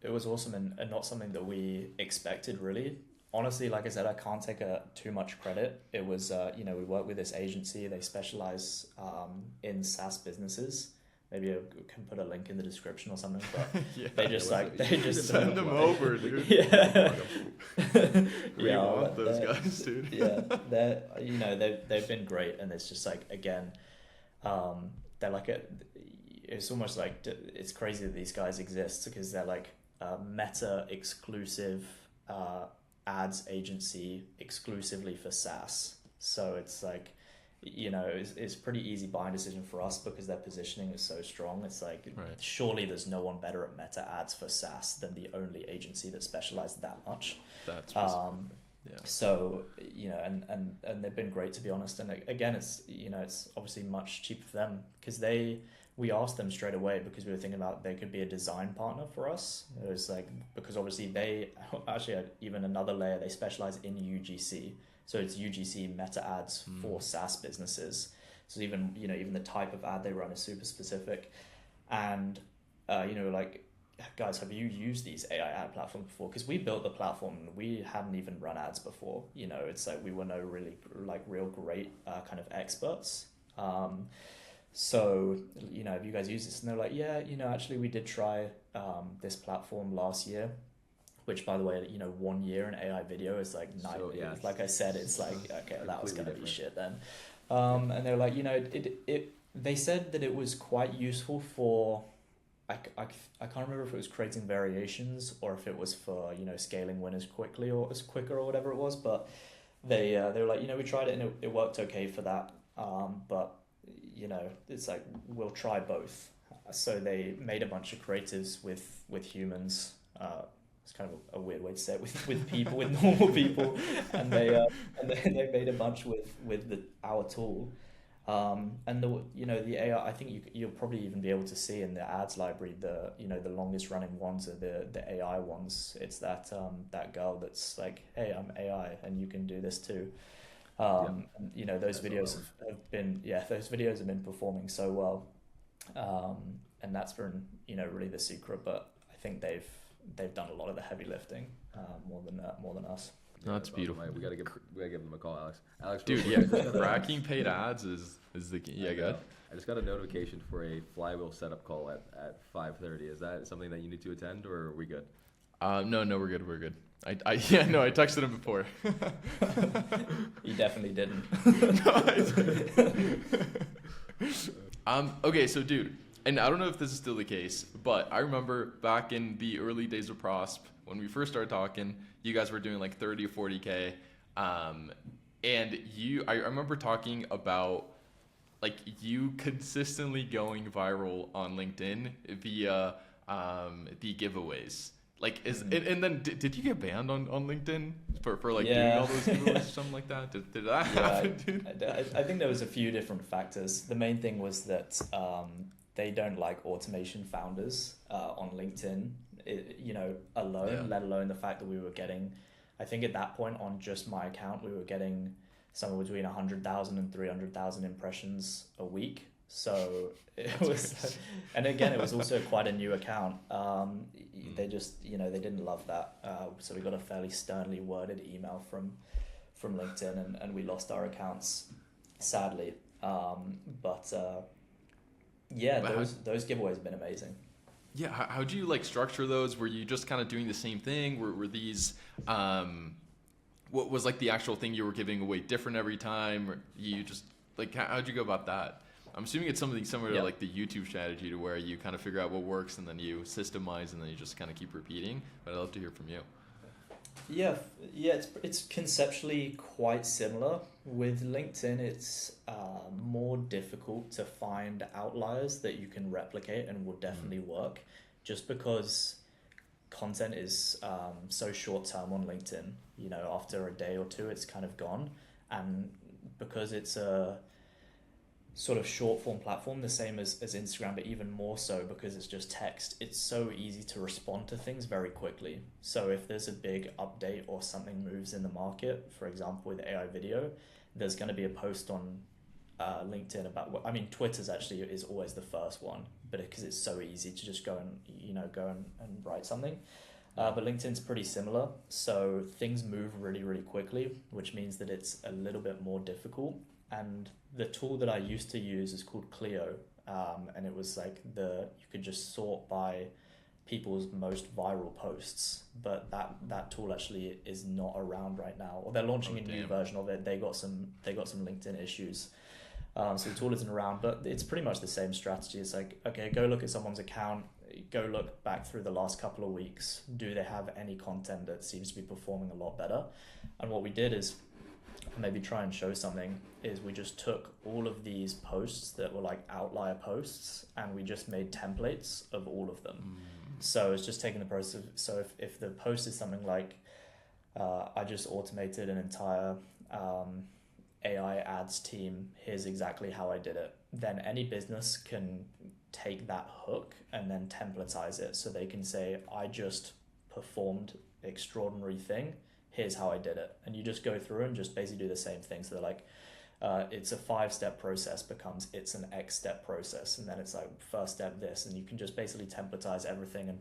it was awesome, and not something that we expected, really. Honestly, like I said, I can't take too much credit. It was, we work with this agency. They specialize in SaaS businesses. Maybe I can put a link in the description or something. But they just send them over, dude. Yeah, we want those guys, dude. Yeah, they've been great, and it's just like, again, they're like it's almost like, it's crazy that these guys exist, because they're like Meta exclusive ads agency exclusively for SaaS. So it's like, it's pretty easy buying decision for us, because their positioning is so strong. It's like, surely there's no one better at Meta ads for SaaS than the only agency that specialized that much. That's So, and they've been great, to be honest. And again, it's, it's obviously much cheaper for them, because we asked them straight away, because we were thinking about they could be a design partner for us. It was like, because obviously they actually had even another layer. They specialize in UGC. So it's UGC meta ads for SaaS businesses. So even the type of ad they run is super specific. And, like, guys, have you used these AI ad platforms before? Because we built the platform and we hadn't even run ads before. It's like we were no really like real great kind of experts. So, have you guys used this? And they're like, yeah, actually we did try this platform last year, which, by the way, 1 year in AI video is like night. So, yeah, like I said, it's like, okay, that was going to be shit then. And they're like, they said that it was quite useful for, I can't remember if it was creating variations or if it was for, scaling winners quickly or as quicker or whatever it was. But they were like, we tried it and it worked okay for that. But it's like, we'll try both. So they made a bunch of creatives with humans. It's kind of a weird way to say it, with people, with normal people, and they made a bunch with our tool, and the AI. I think you'll probably even be able to see in the ads library the longest running ones are the AI ones. It's that girl that's like, hey, I'm AI and you can do this too. Those videos have been performing so well. And that's been, really the secret. But I think they've done a lot of the heavy lifting, more than us. No, that's beautiful. We gotta give them a call, Alex. Alex, Dude, real quick, yeah, cracking paid ads is the key. Yeah, good. I just got a notification for a flywheel setup call at 5:30. Is that something that you need to attend, or are we good? No, we're good. We're good. I texted him before. You definitely didn't. Okay, so dude, and I don't know if this is still the case, but I remember back in the early days of Prosp, when we first started talking, you guys were doing like 30 or 40K. And I remember talking about like you consistently going viral on LinkedIn via the giveaways. Like and then did you get banned on LinkedIn for like doing all those giveaways or something like that? Did that happen, dude? I think there was a few different factors. The main thing was that they don't like automation founders on LinkedIn, alone, let alone the fact that we were getting, I think at that point on just my account, we were getting somewhere between 100,000 and 300,000 impressions a week. So it was, and again, it was also quite a new account. They just, they didn't love that. So we got a fairly sternly worded email from LinkedIn, and we lost our accounts, sadly. But those giveaways have been amazing. Yeah, how do you like structure those? Were you just kind of doing the same thing? Were these what was like the actual thing you were giving away different every time, or you just like how'd you go about that? I'm assuming it's something similar to like the YouTube strategy, to where you kind of figure out what works and then you systemize and then you just kind of keep repeating. But I'd love to hear from you. Yeah, it's conceptually quite similar. With LinkedIn, it's more difficult to find outliers that you can replicate and will definitely work, just because content is so short term on LinkedIn. After a day or two, it's kind of gone, and because it's a sort of short form platform, the same as Instagram, but even more so because it's just text, it's so easy to respond to things very quickly. So if there's a big update or something moves in the market, for example with AI video, there's going to be a post on LinkedIn about Twitter's actually is always the first one, but because it's so easy to just go and write something. But LinkedIn's pretty similar, so things move really, really quickly, which means that it's a little bit more difficult. And the tool that I used to use is called Clio, and it was like you could just sort by people's most viral posts, but that tool actually is not around right now, or they're launching a new version of it. They got some LinkedIn issues, so the tool isn't around, but it's pretty much the same strategy. It's like, okay, go look at someone's account, go look back through the last couple of weeks. Do they have any content that seems to be performing a lot better? And what we did is, maybe try and show something, is we just took all of these posts that were like outlier posts and we just made templates of all of them. So it's just taking the process of, so if the post is something like I just automated an entire AI ads team, here's exactly how I did it, then any business can take that hook and then templatize it, so they can say, I just performed extraordinary thing, here's how I did it. And you just go through and just basically do the same thing. So they're like, it's a 5-step process becomes it's an X-step process. And then it's like first step this, and you can just basically templatize everything. And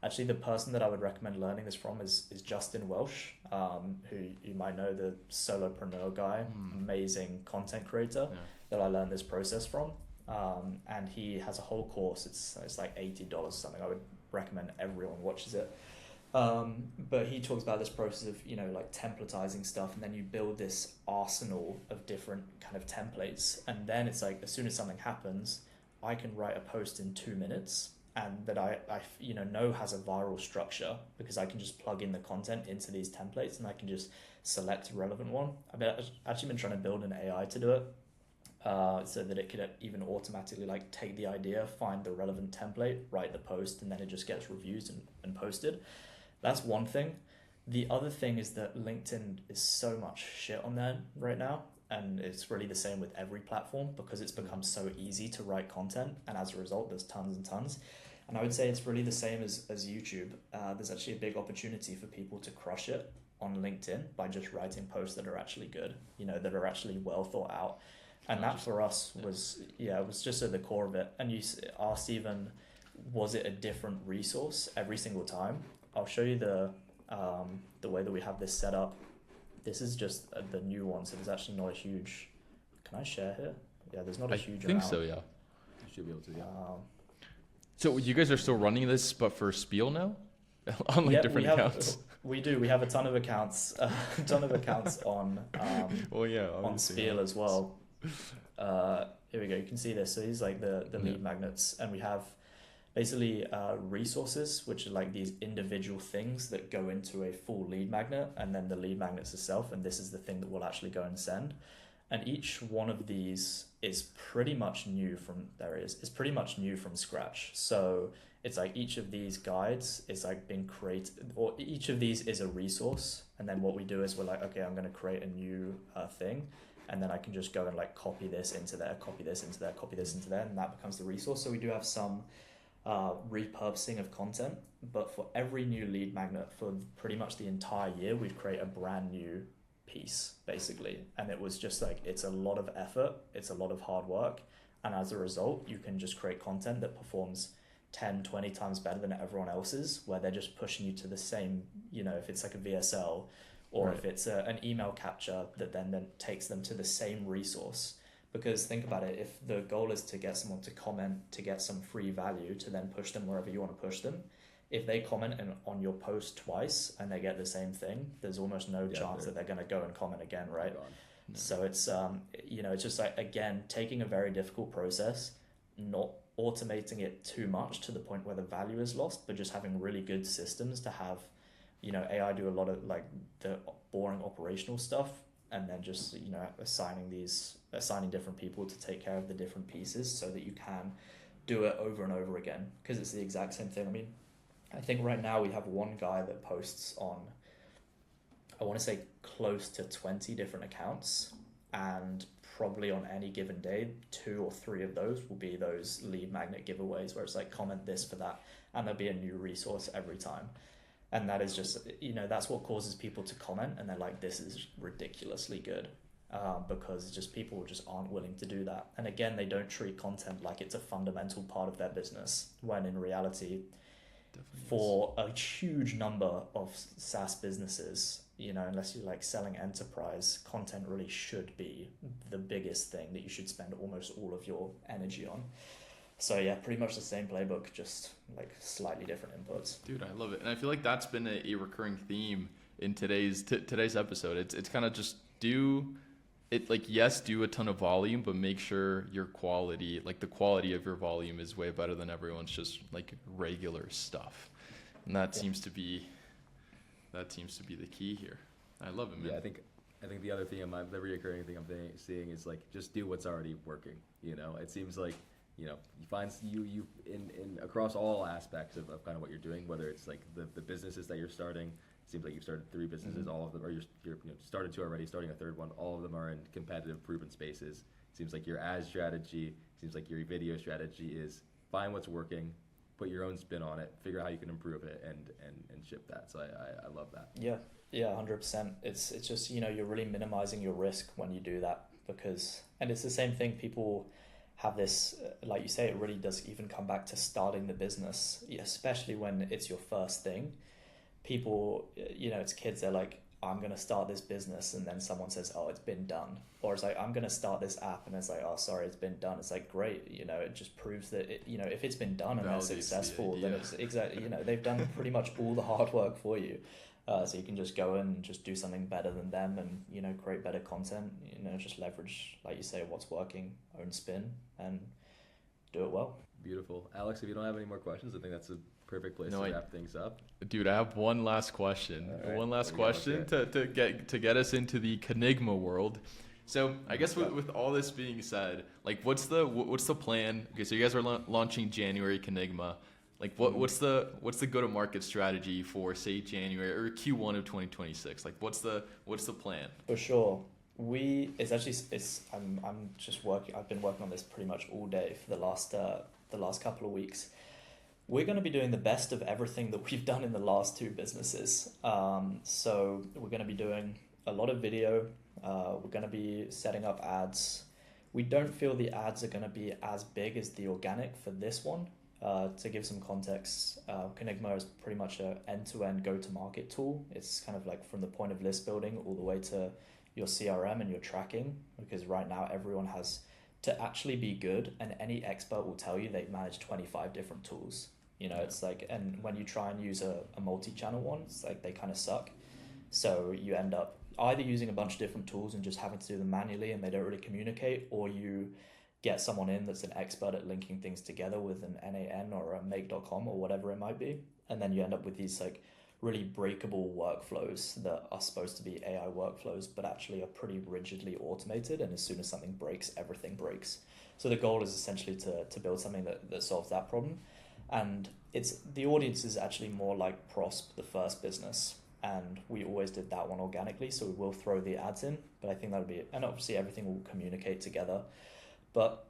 actually the person that I would recommend learning this from is Justin Welsh, who you might know, the solopreneur guy, amazing content creator that I learned this process from. And he has a whole course. It's like $80 or something. I would recommend everyone watches it. But he talks about this process of, like templatizing stuff, and then you build this arsenal of different kind of templates. And then it's like, as soon as something happens, I can write a post in 2 minutes, and that I know has a viral structure, because I can just plug in the content into these templates and I can just select a relevant one. I've actually been trying to build an AI to do it, so that it could even automatically like take the idea, find the relevant template, write the post, and then it just gets reviews and posted. That's one thing. The other thing is that LinkedIn is so much shit on there right now, and it's really the same with every platform, because it's become so easy to write content, and as a result there's tons and tons. And I would say it's really the same as YouTube. There's actually a big opportunity for people to crush it on LinkedIn by just writing posts that are actually good, that are actually well thought out. And that for us was, it was just at the core of it. And you asked even, was it a different resource every single time? I'll show you the way that we have this set up. This is just the new one, so there's actually not a huge, can I share here? Yeah, there's not a huge amount. I think so, yeah. You should be able to, yeah. So you guys are still running this, but for Spiel now? On like different accounts? We do. We have a ton of accounts, on on Spiel as well. Here we go. You can see this. So these are like the lead magnets, and we have basically resources, which are like these individual things that go into a full lead magnet, and then the lead magnets itself, and this is the thing that we'll actually go and send. And each one of these is pretty much new from, it's pretty much new from scratch. So it's like each of these guides is like being created, or each of these is a resource. And then what we do is we're like, okay, I'm going to create a new thing. And then I can just go and like copy this into there, copy this into there, copy this into there, and that becomes the resource. So we do have some repurposing of content, but for every new lead magnet for pretty much the entire year, we'd create a brand new piece basically. And it was just like, it's a lot of effort, it's a lot of hard work, and as a result you can just create content that performs 10-20 times better than everyone else's, where they're just pushing you to the same, if it's like a VSL or if it's an email capture that then takes them to the same resource. Because think about it, if the goal is to get someone to comment to get some free value to then push them wherever you want to push them, if they comment on your post twice and they get the same thing, there's almost no chance that they're going to go and comment again, right? No. So it's it's just like, again, taking a very difficult process, not automating it too much to the point where the value is lost, but just having really good systems to have, AI do a lot of like the boring operational stuff, and then just assigning different people to take care of the different pieces so that you can do it over and over again, because it's the exact same thing. I mean, I think right now we have one guy that posts on, I want to say close to 20 different accounts, and probably on any given day 2 or 3 of those will be those lead magnet giveaways where it's like comment this for that, and there'll be a new resource every time. And that is just, that's what causes people to comment, and they're like, this is ridiculously good, because just people just aren't willing to do that. And again, they don't treat content like it's a fundamental part of their business, when in reality, for a huge number of SaaS businesses, unless you're like selling enterprise, content really should be the biggest thing that you should spend almost all of your energy on. So yeah, pretty much the same playbook, just like slightly different inputs. Dude, I love it. And I feel like that's been a recurring theme in today's episode. It's kind of just do a ton of volume, but make sure your quality, like the quality of your volume, is way better than everyone's just like regular stuff. And that seems to be the key here. I love it, man. Yeah, I think the other thing, the recurring thing I'm seeing is like, just do what's already working. It seems like, you find you in across all aspects of kind of what you're doing, whether it's like the businesses that you're starting. It seems like you've started 3 businesses, all of them, or you're started 2 already, starting a 3rd one. All of them are in competitive, proven spaces. It seems like your ad strategy, seems like your video strategy is find what's working, put your own spin on it, figure out how you can improve it, and ship that. So I love that. Yeah, 100%. It's just, you're really minimizing your risk when you do that, and it's the same thing. People have this, like you say, it really does even come back to starting the business, especially when it's your first thing. People, it's kids, they're like, I'm going to start this business, and then someone says, oh, it's been done. Or it's like, I'm going to start this app, and it's like, oh, sorry, it's been done. It's like, great, it just proves that, if it's been done and they're successful, then it's exactly, they've done pretty much all the hard work for you. So you can just go and just do something better than them, and, create better content, just leverage, like you say, what's working, own spin, and do it well. Beautiful. Alex, if you don't have any more questions, I think that's a perfect place to wrap things up. Dude, I have one last question. Right. One last question to get us into the Conigma world. So I guess with all this being said, like what's the plan? Okay, so you guys are launching January Conigma. Like what's the go-to-market strategy for, say, January or Q1 of 2026? Like what's the plan? For sure. I'm just working. I've been working on this pretty much all day for the last couple of weeks. We're going to be doing the best of everything that we've done in the last 2 businesses. So we're going to be doing a lot of video. We're going to be setting up ads. We don't feel the ads are going to be as big as the organic for this one. To give some context, Conigma is pretty much an end-to-end go-to-market tool. It's kind of like from the point of list building all the way to your CRM and your tracking, because right now everyone has to actually be good, and any expert will tell you they've managed 25 different tools. It's like, and when you try and use a multi-channel one, it's like they kind of suck. So you end up either using a bunch of different tools and just having to do them manually and they don't really communicate, or you get someone in that's an expert at linking things together with an NAN or a make.com or whatever it might be. And then you end up with these like really breakable workflows that are supposed to be AI workflows, but actually are pretty rigidly automated. And as soon as something breaks, everything breaks. So the goal is essentially to build something that solves that problem. And the audience is actually more like Prosp, the first business. And we always did that one organically. So we will throw the ads in, but I think that'll be, and obviously everything will communicate together. But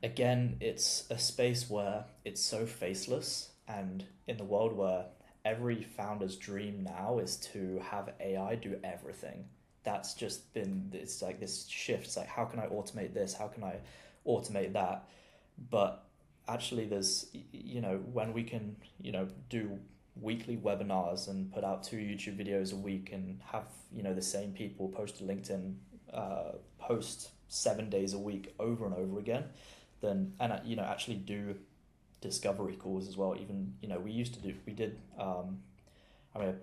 again, it's a space where it's so faceless, and in the world where every founder's dream now is to have AI do everything. That's just been, it's like this shift. It's like, how can I automate this? How can I automate that? But actually there's, when we can, do weekly webinars and put out 2 YouTube videos a week and have, the same people post to LinkedIn, post 7 days a week over and over again, then, and actually do discovery calls as well. Even, we did,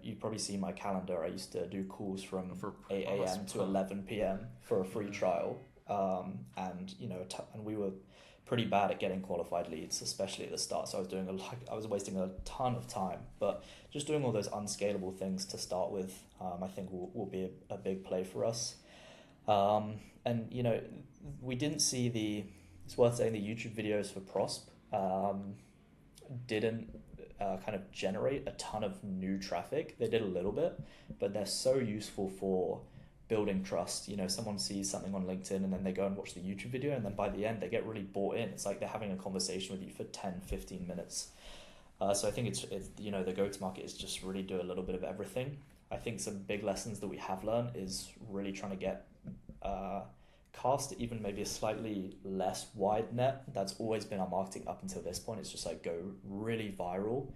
you probably see my calendar. I used to do calls from 8 a.m. to 11 p.m. for a free trial. And we were pretty bad at getting qualified leads, especially at the start. So I was wasting a ton of time, but just doing all those unscalable things to start with, I think will be a big play for us. And we didn't see it's worth saying the YouTube videos for Prosp didn't kind of generate a ton of new traffic. They did a little bit, but they're so useful for building trust. Someone sees something on LinkedIn and then they go and watch the YouTube video, and then by the end they get really bought in. It's like they're having a conversation with you for 10-15 minutes. So I think it's the go-to-market is just really do a little bit of everything. I think some big lessons that we have learned is really trying to get cast even maybe a slightly less wide net. That's always been our marketing up until this point. It's just like go really viral,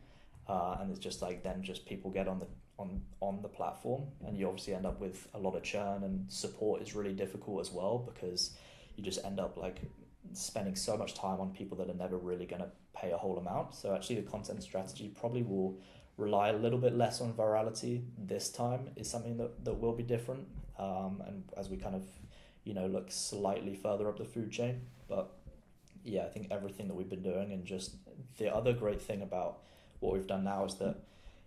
and it's just like then just people get on the platform, and you obviously end up with a lot of churn, and support is really difficult as well, because you just end up like spending so much time on people that are never really going to pay a whole amount. So actually the content strategy probably will rely a little bit less on virality this time, is something that will be different, and as we kind of look slightly further up the food chain. But yeah, I think everything that we've been doing, and just the other great thing about what we've done now is that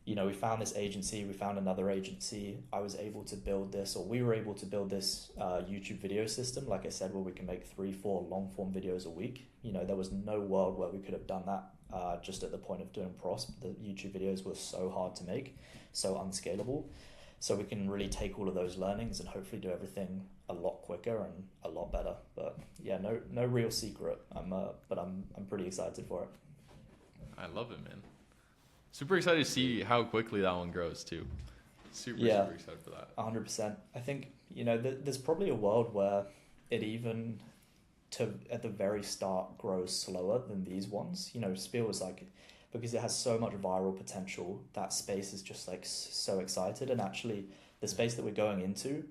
we found this agency, we found another agency. We were able to build this YouTube video system, like I said, where we can make 3-4 long form videos a week. There was no world where we could have done that just at the point of doing Prosp. The YouTube videos were so hard to make, so unscalable. So we can really take all of those learnings and hopefully do everything a lot quicker and a lot better. But yeah, no real secret. But I'm pretty excited for it. I love it, man. Super excited to see how quickly that one grows too. Super excited for that. 100%. I think there's probably a world where it even at the very start grows slower than these ones. Spiel was like, because it has so much viral potential, that space is just like so excited. And actually the space that we're going into,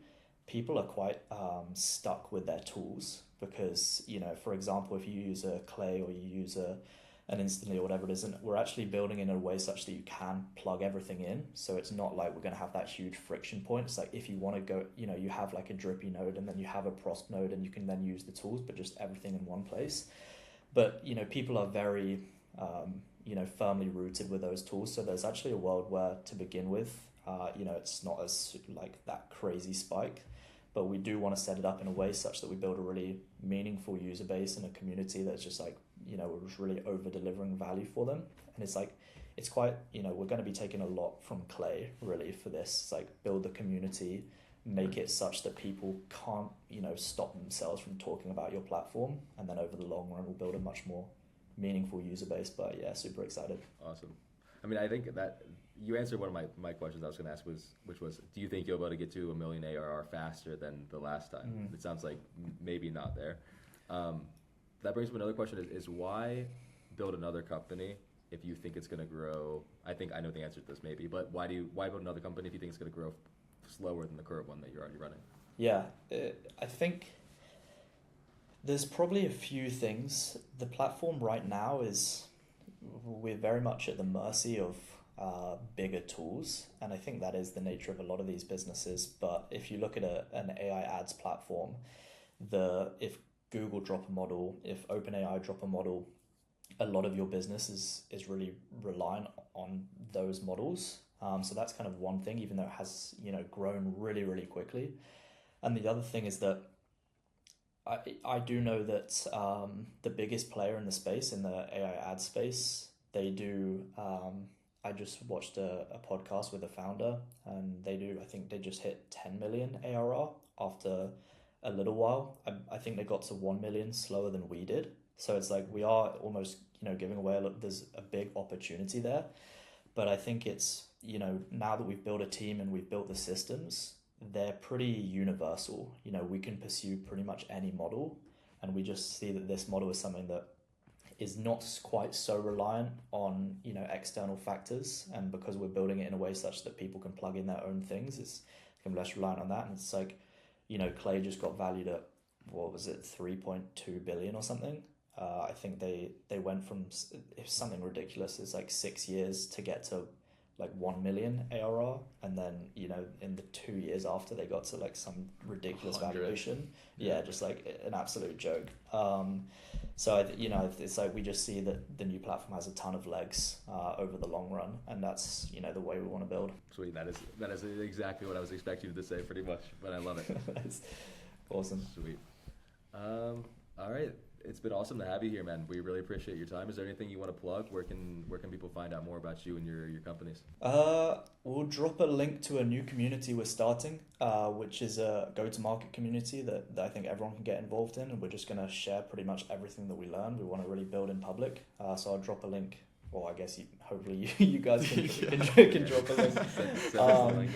people are quite stuck with their tools, because for example, if you use a Clay or you use an Instantly or whatever it is, and we're actually building in a way such that you can plug everything in. So it's not like we're going to have that huge friction point. It's like if you want to go, you have like a drippy node, and then you have a Prosp node, and you can then use the tools, but just everything in one place. But people are very firmly rooted with those tools. So there's actually a world where, to begin with, it's not as like that crazy spike, but we do want to set it up in a way such that we build a really meaningful user base and a community that's just like, we're just really over delivering value for them. And it's like, it's quite, we're going to be taking a lot from Clay really for this. It's like build the community, make it such that people can't, stop themselves from talking about your platform. And then over the long run, we'll build a much more meaningful user base. But yeah, super excited. Awesome. I mean, I think that you answered one of my questions I was going to ask, which was, do you think you'll be able to get to $1 million ARR faster than the last time? It sounds like maybe not there. That brings me to another question: is why build another company if you think it's going to grow? I think I know the answer to this maybe, but why build another company if you think it's going to grow slower than the current one that you're already running? Yeah, I think there's probably a few things. The platform right now we're very much at the mercy of bigger tools, and I think that is the nature of a lot of these businesses. But if you look at an AI ads platform, if Google drop a model, if OpenAI drop a model, a lot of your business is really reliant on those models. So that's kind of one thing, even though it has grown really, really quickly. And the other thing is that I do know that the biggest player in the space, in the AI ad space, they do. I just watched a podcast with the founder, and I think they just hit 10 million ARR after a little while. I think they got to 1 million slower than we did. So it's like we are almost, giving away there's a big opportunity there. But I think it's, now that we've built a team and we've built the systems, they're pretty universal. We can pursue pretty much any model, and we just see that this model is something that is not quite so reliant on, external factors. And because we're building it in a way such that people can plug in their own things, it's less reliant on that. And it's like, Clay just got valued at, what was it, 3.2 billion or something. I think they went from, it's something ridiculous. It's like 6 years to get to like 1 million ARR, and then in the 2 years after they got to like some ridiculous 100. valuation. Yeah, just like an absolute joke. So it's like we just see that the new platform has a ton of legs over the long run, and that's the way we want to build. Sweet, that is exactly what I was expecting you to say, pretty much. But I love it. That's awesome. Sweet. All right. It's been awesome to have you here, man. We really appreciate your time. Is there anything you want to plug? Where can people find out more about you and your companies? We'll drop a link to a new community we're starting, which is a go-to-market community that I think everyone can get involved in, and we're just going to share pretty much everything that we learn. We want to really build in public. So I'll drop a link. Well, I guess hopefully you guys can drop a link.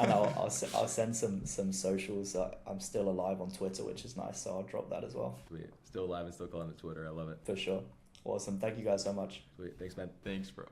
And I'll send some socials. I'm still alive on Twitter, which is nice, so I'll drop that as well. Sweet. Still alive and still calling it Twitter. I love it. For sure. Awesome. Thank you guys so much. Sweet. Thanks, man. Thanks, bro.